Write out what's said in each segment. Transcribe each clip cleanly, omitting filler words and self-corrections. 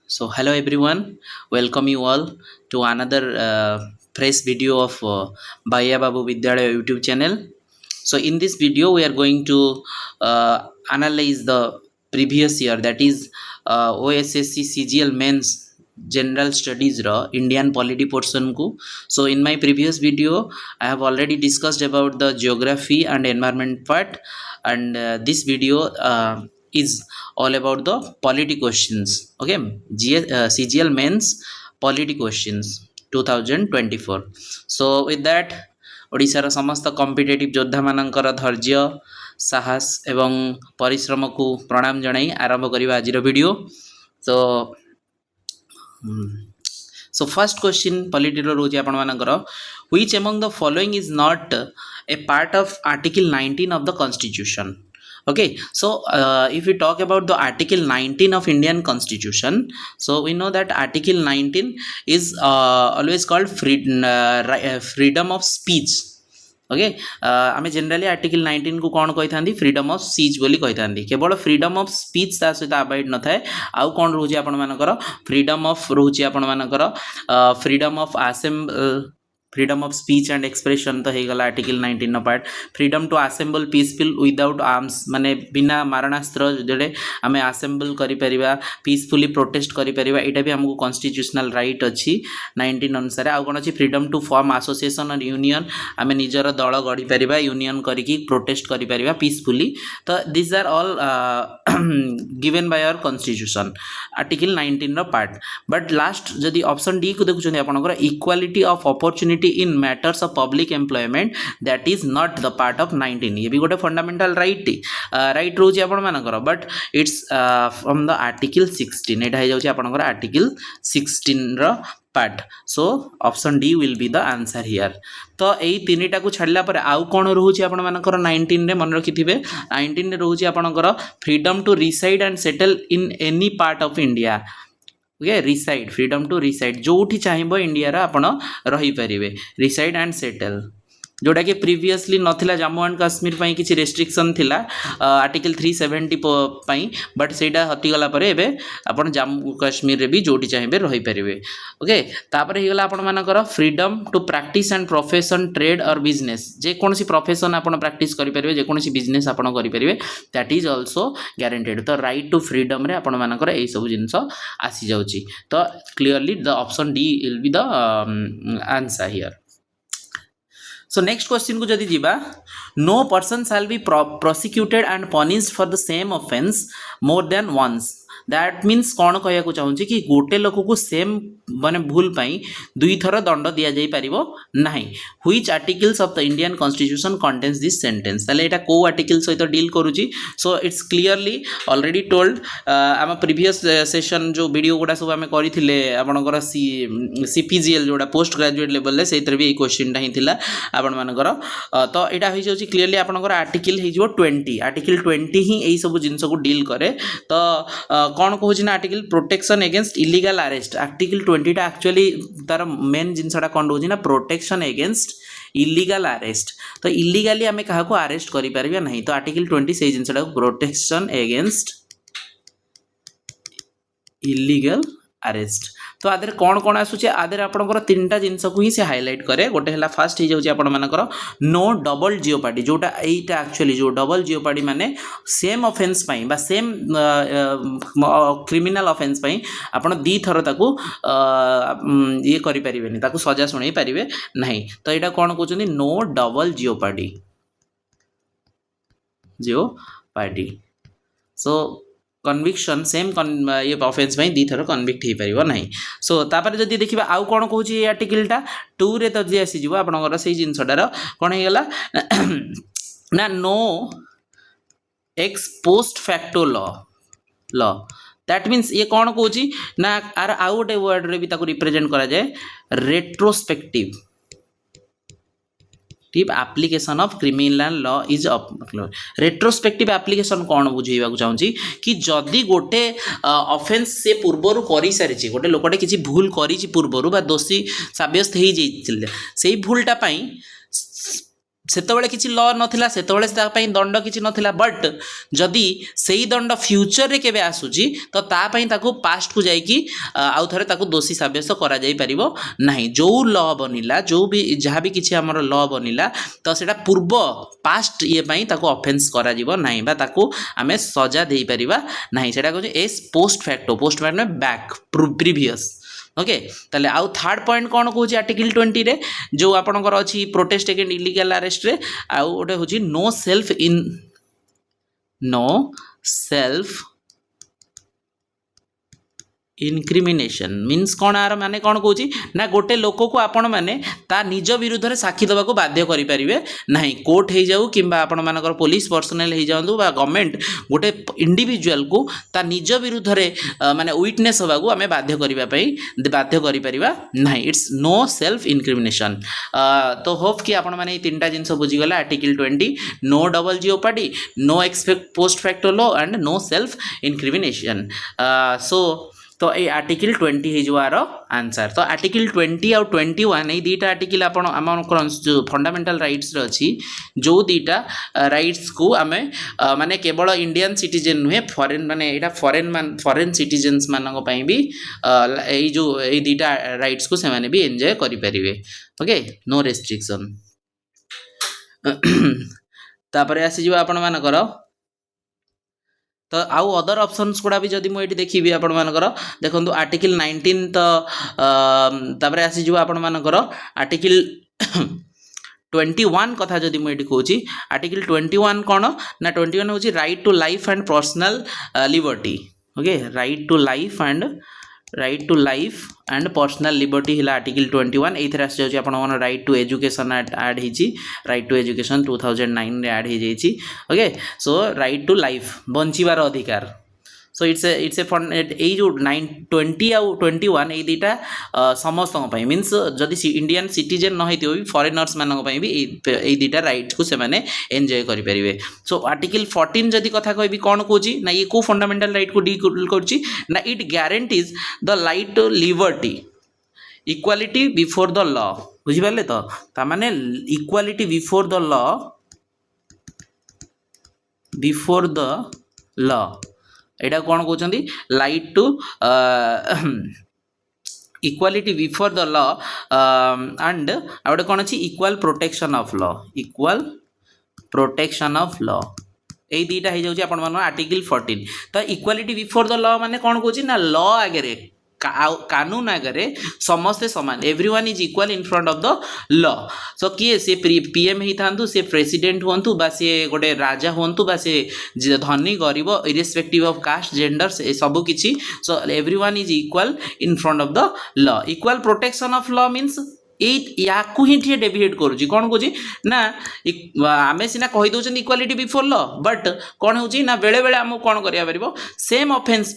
So, hello everyone, welcome you all to another fresh video of Bhaiya Babu Vidyalaya YouTube channel. So, in this video, we are going to analyze the previous year, that is OSSC CGL Mains General Studies ra Indian Polity portion ku. So, in my previous video, I have already discussed about the geography and environment part, and this video is all about the polity questions. Okay, CGL Mains polity questions 2024. So, with that, ओडिशार समस्त competitive योद्धा मानकर धैर्य साहस एवं परिश्रम को प्रणाम जणाई आरंभ करिबा आजिर video. So first question polity रो रोज आपण मानकर which among the following is not a part of article 19 of the constitution. Okay, so if we talk about the article 19 of Indian constitution, so we know that article 19 is always called freedom of speech. Okay, आम generally article 19 को कौन कही था freedom of speech बोली कही था. केवल freedom of speech ता सहित अवॉइड न थाए. आउ कौन रोचे आपण मानकर फ्रीडम ऑफ रोचे आपण मानकर freedom of assemble, freedom of speech and expression तो होगा आर्टिकल 19 न part. Freedom to assemble peaceful without arms, माने बिना मारणास्त्र जोड़े आम असेंबल करिपरिबा, पीसफुली प्रोटेस्ट करिपरिबा, एटा भी हमको कॉन्स्टिट्यूशनल राइट अच्छी 19 अनुसार. आउ कौन अच्छी फ्रीडम टू फॉर्म एसोसिएशन और यूनियन, आम निजर दल गढ़ी परिबा, यूनियन करिकी प्रोटेस्ट करिपरिबा पीसफुली. तो this are all given by our constitution article 19 रो पार्ट. बट लास्ट जदि ऑप्शन डी को देखुछन आपनकर equality of opportunity in matters of public employment, that is not the part of 19. ये भी गोटे फंडामेंटल राइट राइट रोचे आपण मानकर, but it's from the article 16. एटा हो जाउची आपनकर आर्टिकल 16 रो part. So option D will be the answer here. तो यही तीनटा को छाड़ला पर आउ कौन रोचे आपण मानकर 19 रे मन रखिथिबे. 19 रे रोचे आपनकर freedom to reside and settle in any part of India. Okay, reside, freedom to reside, जोठी चाहिए इंडिया रा आपण रही परिवे, रिसाइड एंड सेटल, जोटा कि प्रीवियसली नथिला जम्मू एंड काश्मीर पई किछि रेस्ट्रिक्शन थिला आर्टिकल 370 पई, बट सेटा हटिगला परे एबे आपण जम्मू काश्मीर रे भी जोटी चाहिए रही परिवे. ओके, तापर हेगला आपण मानकर freedom to practise and profession, trade और बिजनेस, जे कोनसी प्रोफेशन आपण प्रैक्टिस करि परिवे, जे कोनसी बिजनेस आपण करि परिवे, दैट इज आल्सो गारंटेड. तो राइट टू फ्रीडम रे आपण मानकर एई सब जिंस आसी जाउची. तो clearly the option D will be the answer here. So next question को जदि जीवा, no person shall be prosecuted and punished for the same offence more than once. That means कौन कहया को चाहूँ कि गोटे लोक को सेम माने भूल पाई दुई थर दंड दि जाई परिबो नाही. Which articles of the Indian constitution contains this sentence. ताले एटा को आर्टिकल सहित डील करूची. So it's clearly already told. आम प्रीवियस सेशन जो वीडियो गुडा सब आम करथिले आपनकर सीपीजीएल जोडा पोस्ट ग्रेजुएट लेवल ले सेतर भी ए क्वेश्चनटा ही थिला आपण मानकर. तो एटा होई जाउची क्लियरली आपनकर आर्टिकल हे जो 20, आर्टिकल 20 ही एई सब जिंस को डील करे. तो कौन कहूँ ना article protection against illegal arrest. Article 20 टा एक्चुअली तार मेन जिनसटा कौन रोचे ना प्रोटेक्शन एगेन्स्ट इलीगल अरेस्ट. तो इलीगली आम क्या अरेस्ट करें ना. तो आर्टिकल 20 से जिनसटा प्रोटेक्शन एगेन्स्ट इलीगल अरेस्ट. तो आदर कौन कौन आसूचे आदर आपनकर तीनटा जिनस को ही से हाईलाइट करे. गोटे है फास्ट हो जाउची आपण मानकर नो डबल जियोपार्डी, जोटा एटा एक्चुअली जो डबल जियोपार्डी माने सेम ऑफेंस पई बा सेम क्रिमिनल ऑफेंस पई आपण दी थर ताकू ये करि परिबेनी, ताकू सजा सुनाई परिबे नहीं. तो एटा कौन कहउछनी नो डबल जियोपार्डी, जियोपार्डी. सो कन्विक्शन सेम ये ऑफेंस में दी थर कन्विक्ट हो पार ना. सो तापर जदि देखिबा आउ कौन कहूँ ये आर्टिकलटा 2 रे तो जी आसीज आपनकर से जिनसटार कौन होगला ना no ex post facto law. That means ये कौन कहूँ ना आर आउ गोटे वर्ड रे भी ताको रिप्रेजेंट करा जाए retrospective application of criminal law is retrospective application कौन बुझेबा चाहूँगी कि जदि गोटे ऑफेंस से पूर्वर कर सारी गोटे लोकटे किसी भूल करी पूर्वर बा दोषी सब्यस्त हो से भूलटा ସେତେବେଳେ କିଛି ଲ ନଥିଲା, ସେତେବେଳେ ତା ପାଇଁ ଦଣ୍ଡ କିଛି ନଥିଲା, ବଟ୍ ଯଦି ସେଇ ଦଣ୍ଡ ଫ୍ୟୁଚରରେ କେବେ ଆସୁଛି ତ ତା ପାଇଁ ତାକୁ ପାଷ୍ଟକୁ ଯାଇକି ଆଉ ଥରେ ତାକୁ ଦୋଷୀ ସାବ୍ୟସ୍ତ କରାଯାଇପାରିବ ନାହିଁ। ଯେଉଁ ଲ ବନିଲା, ଯେଉଁ ବି ଯାହା ବି କିଛି ଆମର ଲ ବନିଲା ତ ସେଇଟା ପୂର୍ବ ପାଷ୍ଟ ଇଏ ପାଇଁ ତାକୁ ଅଫେନ୍ସ କରାଯିବ ନାହିଁ ବା ତାକୁ ଆମେ ସଜା ଦେଇପାରିବା ନାହିଁ। ସେଇଟା କହୁଛି ex post facto, post facto back previous. Okay ताले आउ थर्ड पॉइंट कौन कहूँ आर्टिकल 20 रे जो आपणकर अच्छी प्रोटेस्ट अगेंस्ट इलीगल अरेस्ट रे आउ गोटे हूँ नो सेल्फ इनक्रिमिनेशन मीन्स कौन आर माने कौन कहूँ ना गोटे लोक को आपण मैंने ता निज विरुद्ध में साक्षी देवाक बाध्य करें ना कोर्ट हो जाऊ कि आपण मानकर पुलिस पर्सनेल हो जाऊँ गवर्नमेंट गोटे इंडिविजुअल को ता निज विरुद्ध में माने विटनेस होगा आम बाध्य करना ना इट्स नो सेल्फ इनक्रिमिनेशन। तो होप कि आपण मैंने तीन टा जिनस बुझीगले article 20 no double jeopardy, no expect post facto law and no self incrimination. So तो ये आर्टिकल 20 हो आंसर। तो आर्टिकल 20 आउ 21 ये दुईटा आर्टिकल आम जो फंडामेंटल राइट्स अच्छी जो दुईटा राइट्स को आम माने केवल इंडियन सिटीजन नुहे फॉरेन माने यहाँ फॉरेन सिटीजन्स मानक भी ये जो ये दुईटा राइट्स को से माने भी एंजॉय करें। Okay no restriction. तापर आसीज आपण मानकर तो आउ अदर ऑप्शंस गुड़ा भी जदि मुझे देखी आपण मानकर देखो आर्टिकल 19 तो तापर आसीज आपण मानकर आर्टिकल 21 कथा जदि मुझे कहूँ आर्टिकल 21 कौन ना 21 हूँ right to life and personal liberty. Okay right to life and personal liberty है आर्टिकल 21। ये आस जाऊँ राइट टू एजुकेशन आड हो राइट टू एजुकेशन 2009 रे आड हो जाइए। Okay so right to life बंचार अधिकार। सो इट्स ए फंड ये जो 20 आउ 21 ये दुईटा समस्त मीन्स जदि इंडियन सिटीजन न होती भी फॉरेनर्स मानक भी ये दुईटा राइट्स को से माने एंजॉय करें। सो आर्टिकल 14 जदि कथा कहबी कौन कहूँ ना ये को फंडामेंटल राइट को डील करना it guarantees the right to liberty equality before the law. बुझिपारे तो तामाने इक्वालिटी बिफोर द लॉ एटा कौन कहते right to equality before the law and आउटे कौन अच्छी इक्वाल प्रोटेक्शन ऑफ लॉ यही दुईटा हो जाऊँ आपण आर्टिकल 14। तो इक्वालिटी बिफोर द लॉ माने कौन कहूँ ना लॉ आगे कानून आगे समस्ते समान everyone is equal in front of the law. So किए सी पीएम ही था सी प्रेसिडेंट हूँ बा सी गोटे राजा हूँ बा सी धनी गरीब इरेस्पेक्टिव ऑफ कास्ट जेंडर सबू किसी। So everyone is equal in front of the law. Equal protection of law means या डेविएट करुँच कौन कहूँ ना आम सीना कहीदे इक्वालिटी बिफोर लॉ बट कौन हो ना बेले बेले आमको कौन कर सेम ऑफेंस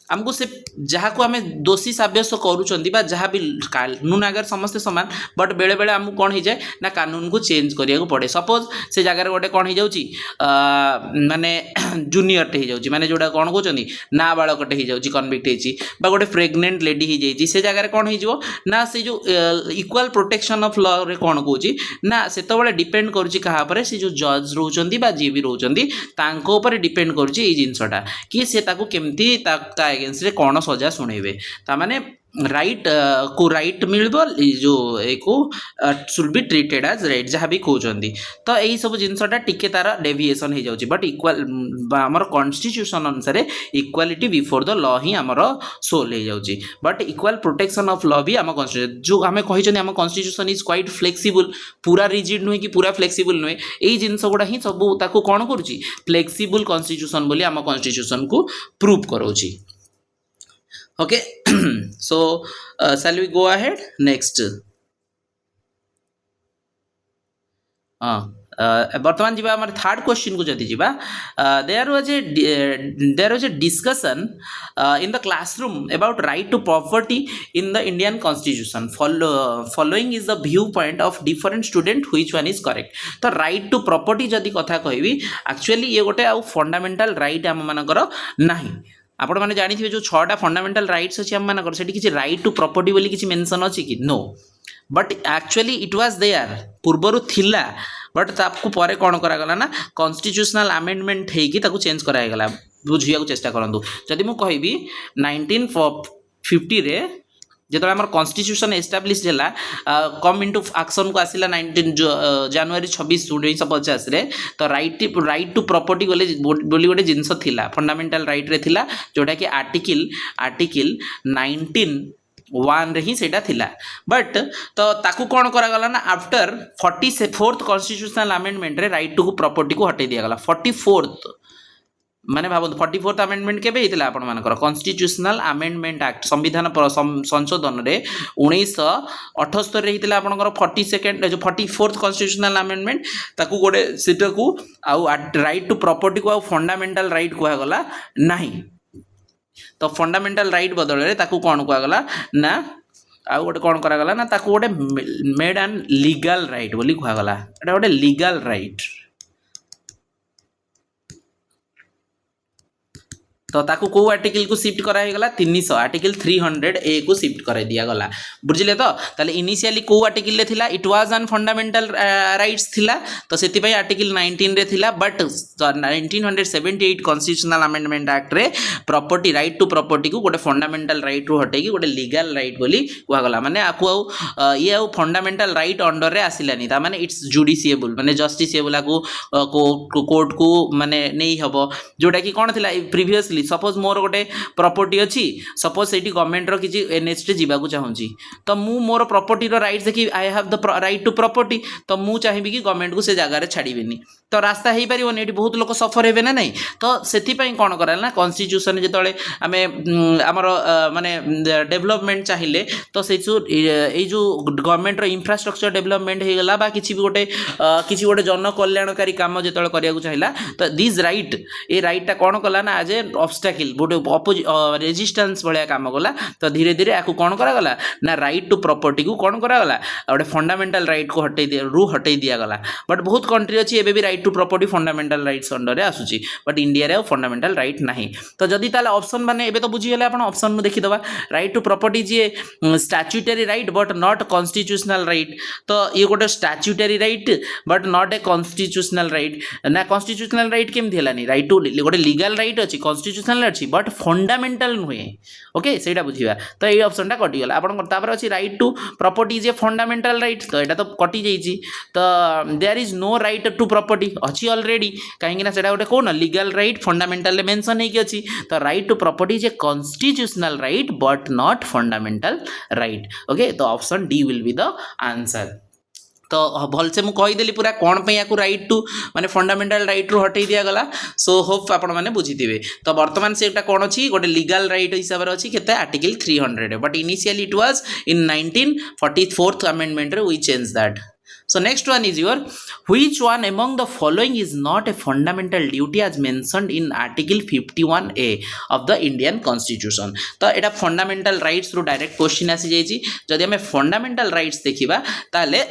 आमको से जहाँ को आम दोषी साब्यस्त करुँच जहाँ भी कानून आगे समस्ते समान बट बेले बेले आमको कौन हो जाए ना कानून को चेंज करिया पड़े। सपोज से जगार गोटे कौन हो माने जूनियरटे हो माने जोड़ा कौन कहते नाबालकटे हो कन्विक्ट हो गोटे प्रेग्नेंट लेडी हो जाए से जगार कौन हो ना से जो इक्वाल प्रोटेक्शन ऑफ लॉ रे कौन कहूँ ना से डिपेंड करुँच से जो जज रोच जी भी रोच डिपेंड करुँच जिनसटा कि से केमती अगेंस्ट रे कौन सजा शुणेबे तामाने राइट को राइट मिल जो एको should be treated as right जहाँ भी कहते। तो यही सब जिनसटा टिके तार डेविएशन हो जाऊँगी बट इक्वाल आमर कॉन्स्टिट्यूशन अनुसार इक्वालिटी बिफोर द लॉ ही आमर सोल हो जाऊँगी but equal protection of law भी आम कॉन्स्टिट्यूशन जो आम कही आम कॉन्स्टिट्यूशन इज क्वाइट फ्लेक्सिबल पूरा रिजिड नुहे कि पूरा फ्लेक्सिबल नुहे यही जिनस गुड़ा ही सब ताकू कौन करुँची फ्लेक्सिबल कॉन्स्टिट्यूशन बोली आम कॉन्स्टिट्यूशन को prove करोची। Okay so shall we go ahead next बर्तमान जी आम थर्ड क्वेश्चन को जदि जीवा there was a discussion in the classroom about right to property in the Indian constitution following is the view point of different student which one is correct. तो right to property जदि कथा कहबी actually ये गोटे आउ fundamental right आम मानकर नाही आपण मैंने जानी जो 6टा फंडामेंटल राइट्स अच्छी आम मानकर से किसी राइट टू प्रॉपर्टी बोली किसी मेंशन अच्छी कि no but actually it was there पूर्वर थिला बट ताकू पर कौन करागला ना कन्स्टिट्यूशनल आमेंडमेंट होगी ताकू चेंज करागला बुझिया चेष्टा करूँ जदि मुझे कहबी 1950 रे जो आम कन्स्टिट्यूशन एस्टाब्लीश है कम इंटू एक्शन को आसला 19 जनवरी 26 1950 तो राइट टू प्रॉपर्टी बोली गोटे जिनस थिला फंडामेंटल राइट रे थिला जोटा कि आर्टिकल 19(1) रे ही सेटा थिला बट तो ताकू कौन करागला ना आफ्टर 44th कन्स्टिट्यूशनल अमेंडमेंट रे राइट टू प्रॉपर्टी को हटाई दिगला 44th माने भाव 44th अमेंडमेंट केबे हितला आपण मानकर कन्स्टिट्यूशनल अमेंडमेंट एक्ट संविधान संशोधन रे 1978 रे हितला आपनकर 42nd जो 44th कन्स्टिट्यूशनल अमेंडमेंट ताकू गोटे सीटा को आउ राइट टू प्रॉपर्टी को आउ फंडामेंटल राइट कुआ गला नाही तो फंडामेंटल राइट बदल रे ताकू कोन कुआ गला ना आउ गोटे कौन करागला ना ताकू गोटे मेड एंड लीगल राइट बोली कुआ गला एटा गोटे लीगल राइट तो ताकू को आर्टिकल को शिफ्ट करागला 300 आर्टिकल 300A को शिफ्ट कर दिया गला बुझिले तो ताले इनिशियली को आर्टिकल रे थिला it was an fundamental rights थिला तो सेति पई आर्टिकल 19 रे थिला बट 1978 कन्स्टिट्यूशनल अमेंडमेंट एक्ट रे प्रॉपर्टी राइट टू प्रॉपर्टी को गोटे फंडामेंटल राइट रू हटेकी गोटे लीगल राइट बोली कुआ गला माने आकु ये आउ फंडामेंटल राइट अंडर रे आसिलानी ता माने इट्स जुडिशिएबल माने जस्टिसिएबल आकु कोर्ट को माने नै हबो जोटा कि कोन थिला प्रीवियसली सपोज मोर गोटे प्रॉपर्टी अच्छी सपोज से गवर्नमेंट रो किसी एनएच रे जीवा चाहूँगी तो मु मोर प्रॉपर्टी रो राइट देखी I have the right to property तो मु चाहिए कि गवर्नमेंट को से जगार छाड़बेनी तो रास्ता हो पारे ये बहुत लोग सफर हे ना नहीं तो से कौन कराला ना कन्स्टिट्यूशन जो आम आमर माने डेवलपमेंट चाहिए तो से जो गवर्नमेंट रो इंफ्रास्ट्रक्चर डेवलपमेंट हो गला किसी भी गोटे जन कल्याणकारी काम जो करा चाहिए तो दिस राइट ये राइटा कौन कला ना एज ए ऑब्स्टेकल गोटे रेजिस्टेंस भाया काम कला तो धीरे धीरे आपको कौन करागला ना राइट टू प्रॉपर्टी को कौन करागला गोटे फंडामेंटल राइट को हटई दिगला बट बहुत कंट्री अच्छी एबे भी right to property fundamental rights under रे आसुची बट इंडिया रे फंडामेंटल राइट नहीं तो जदि ताले ऑप्शन माने एबे तो बुझी गेले आपण ऑप्शन में देखि दबा राइट टू प्रॉपर्टी जे statutory right but not constitutional right तो ये गोटे statutory right but not a constitutional right ना कॉन्स्टिट्यूशनल राइट केम थिलानी राइट टू गोटे लीगल राइट अछि कॉन्स्टिट्यूशनल अच्छी बट फंडामेंटल नुहे ओके सेटा बुझिबा तो ये ऑप्शन टा कटि गला आपण तापर अछि राइट टू प्रॉपर्टी जे फंडामेंटल राइट तो एटा तो कटि जाईची तो there is no right to property अच्छी ऑलरेडी कहीं ना सेटा गोटे कोन लीगल राइट फंडामेंटल मेंशन है कि अच्छी तो राइट टू प्रॉपर्टी जे constitutional right but not fundamental right okay तो option D will be the answer तो भलसे मुझे कहीदेली पूरा कौन पे या राइट टू माने फंडामेंटल राइट रू हटई दिया गला सो होप आपण मैंने बुझीथे तो बर्तमान से कौन अच्छी गोटे लीगल राइट हिसाब से अच्छी केते article 300 but initially it was in 1944th amendment रे we change that So next one is your which one among the following is not a fundamental duty as mentioned in article 51A of the Indian Constitution तो एटा fundamental rights रू direct question आसी जाइए जदि हमें fundamental rights देखिबा ताले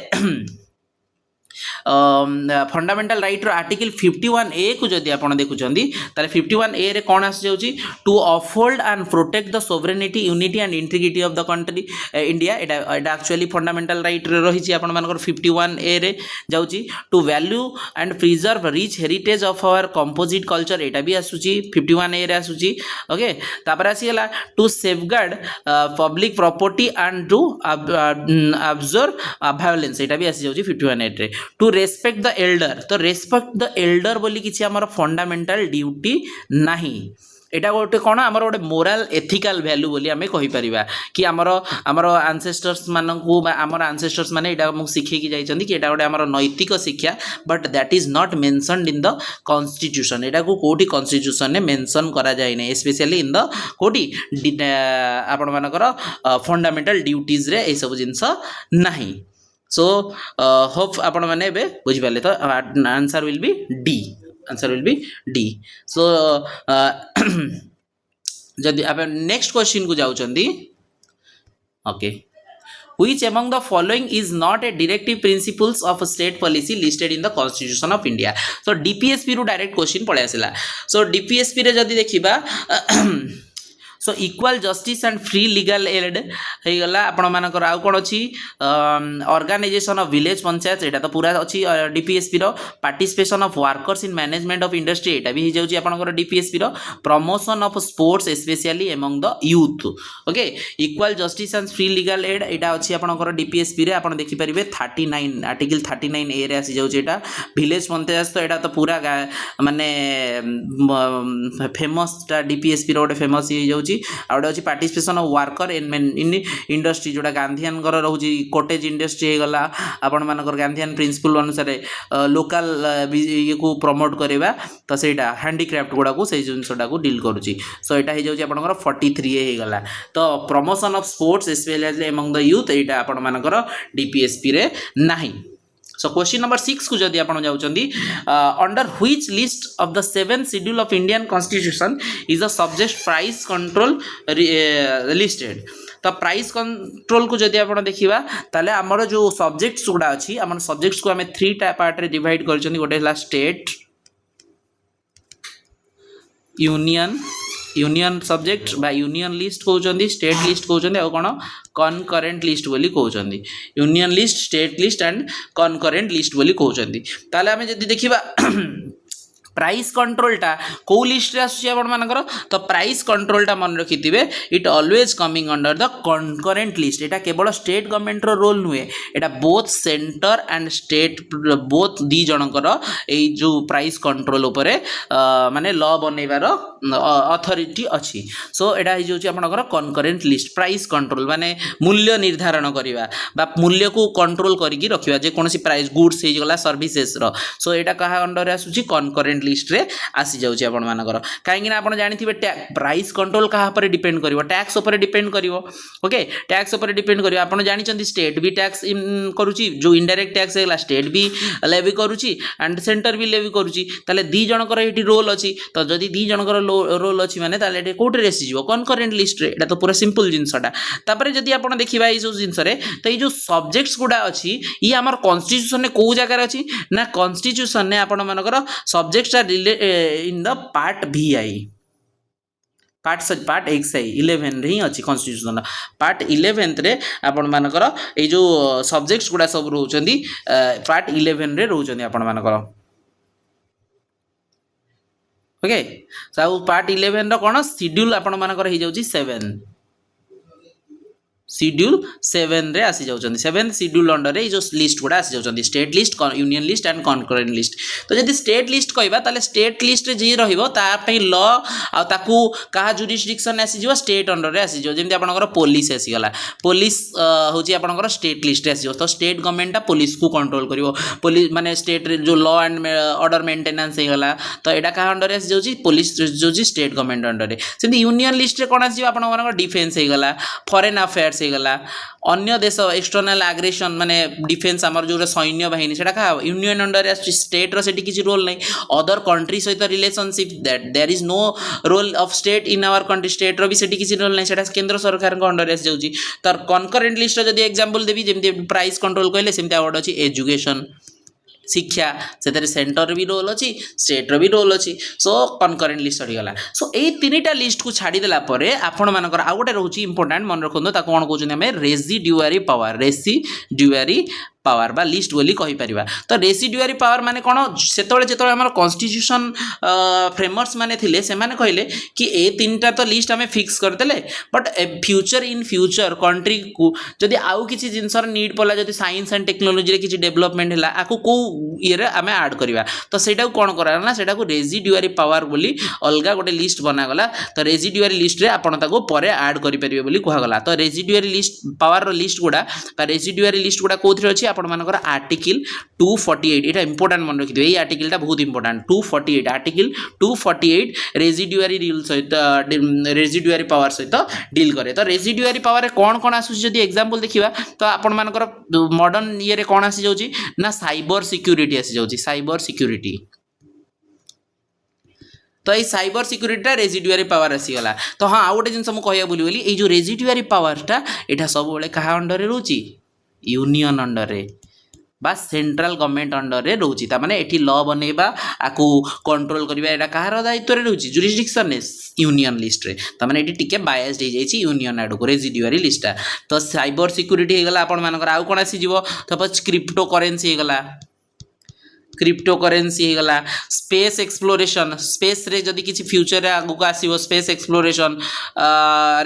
fundamental right रो article 51A को जदि आपण देखुचंदी ताले 51A रे कोन आसी जाउची to uphold and protect the sovereignty unity and integrity of the country India एटा एक्चुअली फंडामेंटल राइट रे रहिची आपण मानकर 51A रे जाउची to value and preserve rich heritage of our composite culture एटा भी आसुची 51A रे आसुची ओके तापर आसी हला to safeguard public property and to observe violence एटा भी आसी जाउची 51A रे टू रेस्पेक्ट द एल्डर तो रेस्पेक्ट द एल्डर बोली किसी आमर फंडामेंटल ड्यूटी नहीं एटा गोटे कौन आमर गोटे मोराल एथिकल वैल्यू बोली आमे कहि परिबा कि आमर आमर एंसेस्टर्स मानकू आमर एंसेस्टर्स माने एटा मु सिखे कि जाइछन्ती कि एटा गोटे आमर नैतिक शिक्षा but that is not mentioned in the constitution एटा को कोठी कॉन्स्टिट्यूशन ने मेंशन करा जाय नै स्पेशली इन द कोठी आपण मानकर फंडामेंटल ड्यूटीज रे ए सब जिंस नाही सो होप आपण मैंने बुझी पारे तो answer will B D answer will B D so जदि आप नेक्स्ट क्वेश्चन को जाउचंदी okay which among the following is not a directive principles of state policy listed in the constitution of India so DPSP रू direct question पळे आसिला so DPSP रे जदि देखिबा so equal justice and free legal aid हो गला आपण मानकर आउ कोन अछि ऑर्गेनाइजेशन ऑफ विलेज पंचायत एटा तो पूरा अछि डीपीएसपी रो participation of workers in management of industry एटा भी हो जाउची आपनकर डीपीएसपी रो promotion of sports specially among the youth okay equal justice and free legal aid एटा अछि आपनकर डीपीएसपी रे आपण देखि परिबे 39 आर्टिकल 39 ए रे आसी जाउची एटा विलेज पंचायत तो एटा तो पूरा माने फेमस डीपीएसपी रो फेमस हो जाउची आउट अछि participation of worker in industry जोटा गांधीयन कर रहउची कॉटेज इंडस्ट्री हे गला आपण मानकर गांधीयन प्रिंसिपल अनुसार लोकल ये को प्रमोट करबा तो सेटा हैंडीक्राफ्ट गुडा को से जिनसटा को डील करूची सो एटा हे जाउची आपनकर 43 हे गला तो promotion of sports specially among the youth एटा आपण मानकर डीपीएसपी रे नाही सो क्वेश्चन नंबर 6 को जदि आपण जाउचंदी under which list of the 7th schedule of Indian constitution is a subject price control listed तो प्राइस कंट्रोल को जदि आपण देखिबा ताले हमर जो सब्जेक्ट्स गुडा अछि हमर सब्जेक्ट्स को हमें 3 पार्ट रे डिवाइड करचंदी गोटे ला स्टेट यूनियन सब्जेक्ट बा यूनियन लिस्ट कहउचंदी स्टेट लिस्ट कहउचंदी आ कोन कनकरेंट लिस्ट बोली कहउचंदी union list state list and concurrent list बोली कहउचंदी ताले हमें जदि देखिबा प्राइस कंट्रोलटा को लिस्ट रे आसुची आपण मानकर तो प्राइस कंट्रोलटा मन रखिथिबे it always coming under the concurrent list एटा केवल स्टेट गवर्नमेंट रो रोल नुए एटा both centre and state both दी जनकर ए जो प्राइस कंट्रोल उपरे माने लॉ बनेबार अथॉरिटी अछि सो एटा हि जोची आपनकर कनकरेंट लिस्ट प्राइस कंट्रोल माने मूल्य निर्धारण करिवा बा मूल्य को कंट्रोल करिकि रखिबा जे कोनोसी प्राइस गुड्स हे गला सर्विसेस रो सो एटा कहा अंडर आसुची कनकरेंट लिस्ट रे आसी जाउची आपण मानकर काहेकि ना आपण जानिथिबे प्राइस कंट्रोल कहा पर डिपेंड करिवो टैक्स ऊपर डिपेंड करिवो ओके टैक्स ऊपर डिपेंड करिवो आपण जानिचंदी स्टेट भी टैक्स करूची जो इनडायरेक्ट टैक्स हेला स्टेट भी लेवी करूची एंड सेंटर भी लेवी करूची ताले दी जनकर एठी रोल अछि तो जदी दी जनकर रोल अछि माने ताले एठी कोट रे आसी जिवो कनकरेंट लिस्ट रे एटा तो पूरा सिंपल जिंसटा तापरे जदी आपण देखिबा ई जो जिंस रे तो ई जो सब्जेक्ट्स गुडा अछि ई हमर कॉन्स्टिट्यूशन ने को जगह रे अछि ना कॉन्स्टिट्यूशन ने आपण मानकर subjects in the part VI part XI 11 रे ही अछि कॉन्स्टिट्यूशन पार्ट 11 रे आपण मानकर ए जो सब्जेक्ट्स गुडा सब रहउचंदी पार्ट 11 रे रहउचंदी आपण मानकर ओके सो पार्ट 11 रो कोन शेड्यूल आपण मानकर हे जाउची 7 शेड्यूल 7 रे आसी जाउचंदी 7th शेड्यूल अंडर रे जो लिस्ट गुडा आसी जाउचंदी state list union list and concurrent list तो जदी स्टेट लिस्ट कहबा ताले स्टेट लिस्ट रे जे रहिबो ता पे लॉ आ ताकू कहा जुरिस्डिक्शन आसी जिवो स्टेट अंडर रे आसी जिवो जेमति आपनकर पुलिस आसी गला पुलिस होची आपनकर स्टेट लिस्ट रे आसी जिवो तो स्टेट गवर्नमेंट ता पुलिस को कंट्रोल करिवो पुलिस माने स्टेट रे जो लॉ एंड ऑर्डर मेंटेनेंस हे गला तो एडा कहा अंडर रे आसी जाउची पुलिस जो जी स्टेट गवर्नमेंट अंडर रे सेमति यूनियन लिस्ट रे कोन आसी जिवो आपनकर डिफेंस हे गला फॉरेन अफेयर्स से गला अन्य देश एक्सटर्नल एग्रेशन माने डिफेंस हमर जो सैन्य बाहिनी सेटा का यूनियन अंडर स्टेट रो सेटी किछि रोल नै अदर कंट्री सहित relationship that there is no role of state in our country state रो भी सेटी किछि रोल नै सेटा केंद्र सरकार को अंडर आसी जाउची तर कनकरेंट लिस्ट जदी एग्जांपल देबी जेमति प्राइस कंट्रोल कहले सेमति आउट अछि एजुकेशन शिक्षा से सेंटर भी रोल अच्छी स्टेट रो भी रोल अच्छी सो कनकरेंट लिस्ट सरीगला सो ये तीनटा लिस्ट को छाड़देला आपण मानकर आउ गोटे रोचे इंपोर्टाट मन रखु ताको कौन कहते हैं रेसिड्यूआरी पावर बा लिस्ट बोली कहि परिबा तो रेसिड्यूआरी पावर माने कोन सेतोले जेतोले हमर कॉन्स्टिट्यूशन फ्रेमवर्क्स माने थिले से माने कहले कि ए तीनटा तो लिस्ट हमें फिक्स कर देले but future in future country को जदी आउ किछि जिंसर नीड पला जदी साइंस एंड टेक्नोलॉजी रे किछि डेवलपमेंट हला आको को ईरे हमें ऐड करबा तो सेटा को कोन करा ना सेटा को रेसिड्यूआरी पावर बोली अलगा गोटे लिस्ट बना गला तो रेसिड्यूआरी लिस्ट रे आपण ताको परे ऐड करि परिबे बोली कहला गला तो रेसिड्यूआरी लिस्ट पावर रो लिस्ट गुडा रेसिड्यूआरी लिस्ट गुडा कोथरे अछि आपण मानकर आर्टिकल 248 एटा इंपोर्टेंट मन रखि दिबे ए आर्टिकल ता बहुत इंपोर्टेंट 248 आर्टिकल 248 रेसिड्यूआरी रूल सहित रेसिड्यूआरी पावर सहित डील करे तो रेसिड्यूआरी पावर रे कोन कोन आसु जदी एग्जांपल देखिबा तो आपण मानकर मॉडर्न ये रे कोन आसी जाउची ना साइबर सिक्योरिटी आसी जाउची साइबर सिक्योरिटी तो ये साइबर सिक्योरिटी रेसिड्यूआरी पावर आसीगला तो हाँ आउ गोटे जिनस मुझे कहूँ बोली ये जो रेसिड्यूआरी पावरटा यहाँ सब कहा अंडर रोची यूनियन अंडर रे बा सेंट्रल गवर्नमेंट अंडर रे रोची ता माने एठी लॉ बनेबा आकु कंट्रोल करबा एटा कहार दायित्व रे रोची जुरिसडिक्शन यूनियन लिस्ट रे ता माने एठी टिके बायस्ड हे जाईची यूनियन आडो रेजिडुअरी लिस्ट तो साइबर सिक्योरिटी हे गला आपण मानकर आउ कोन आसी जीवो सपोज क्रिप्टो करेंसी हे गला क्रिप्टो करेंसी हो गला स्पेस एक्सप्लोरेशन स्पेस रे जदि किसी फ्यूचर रे आगु को आसीबो स्पेस एक्सप्लोरेशन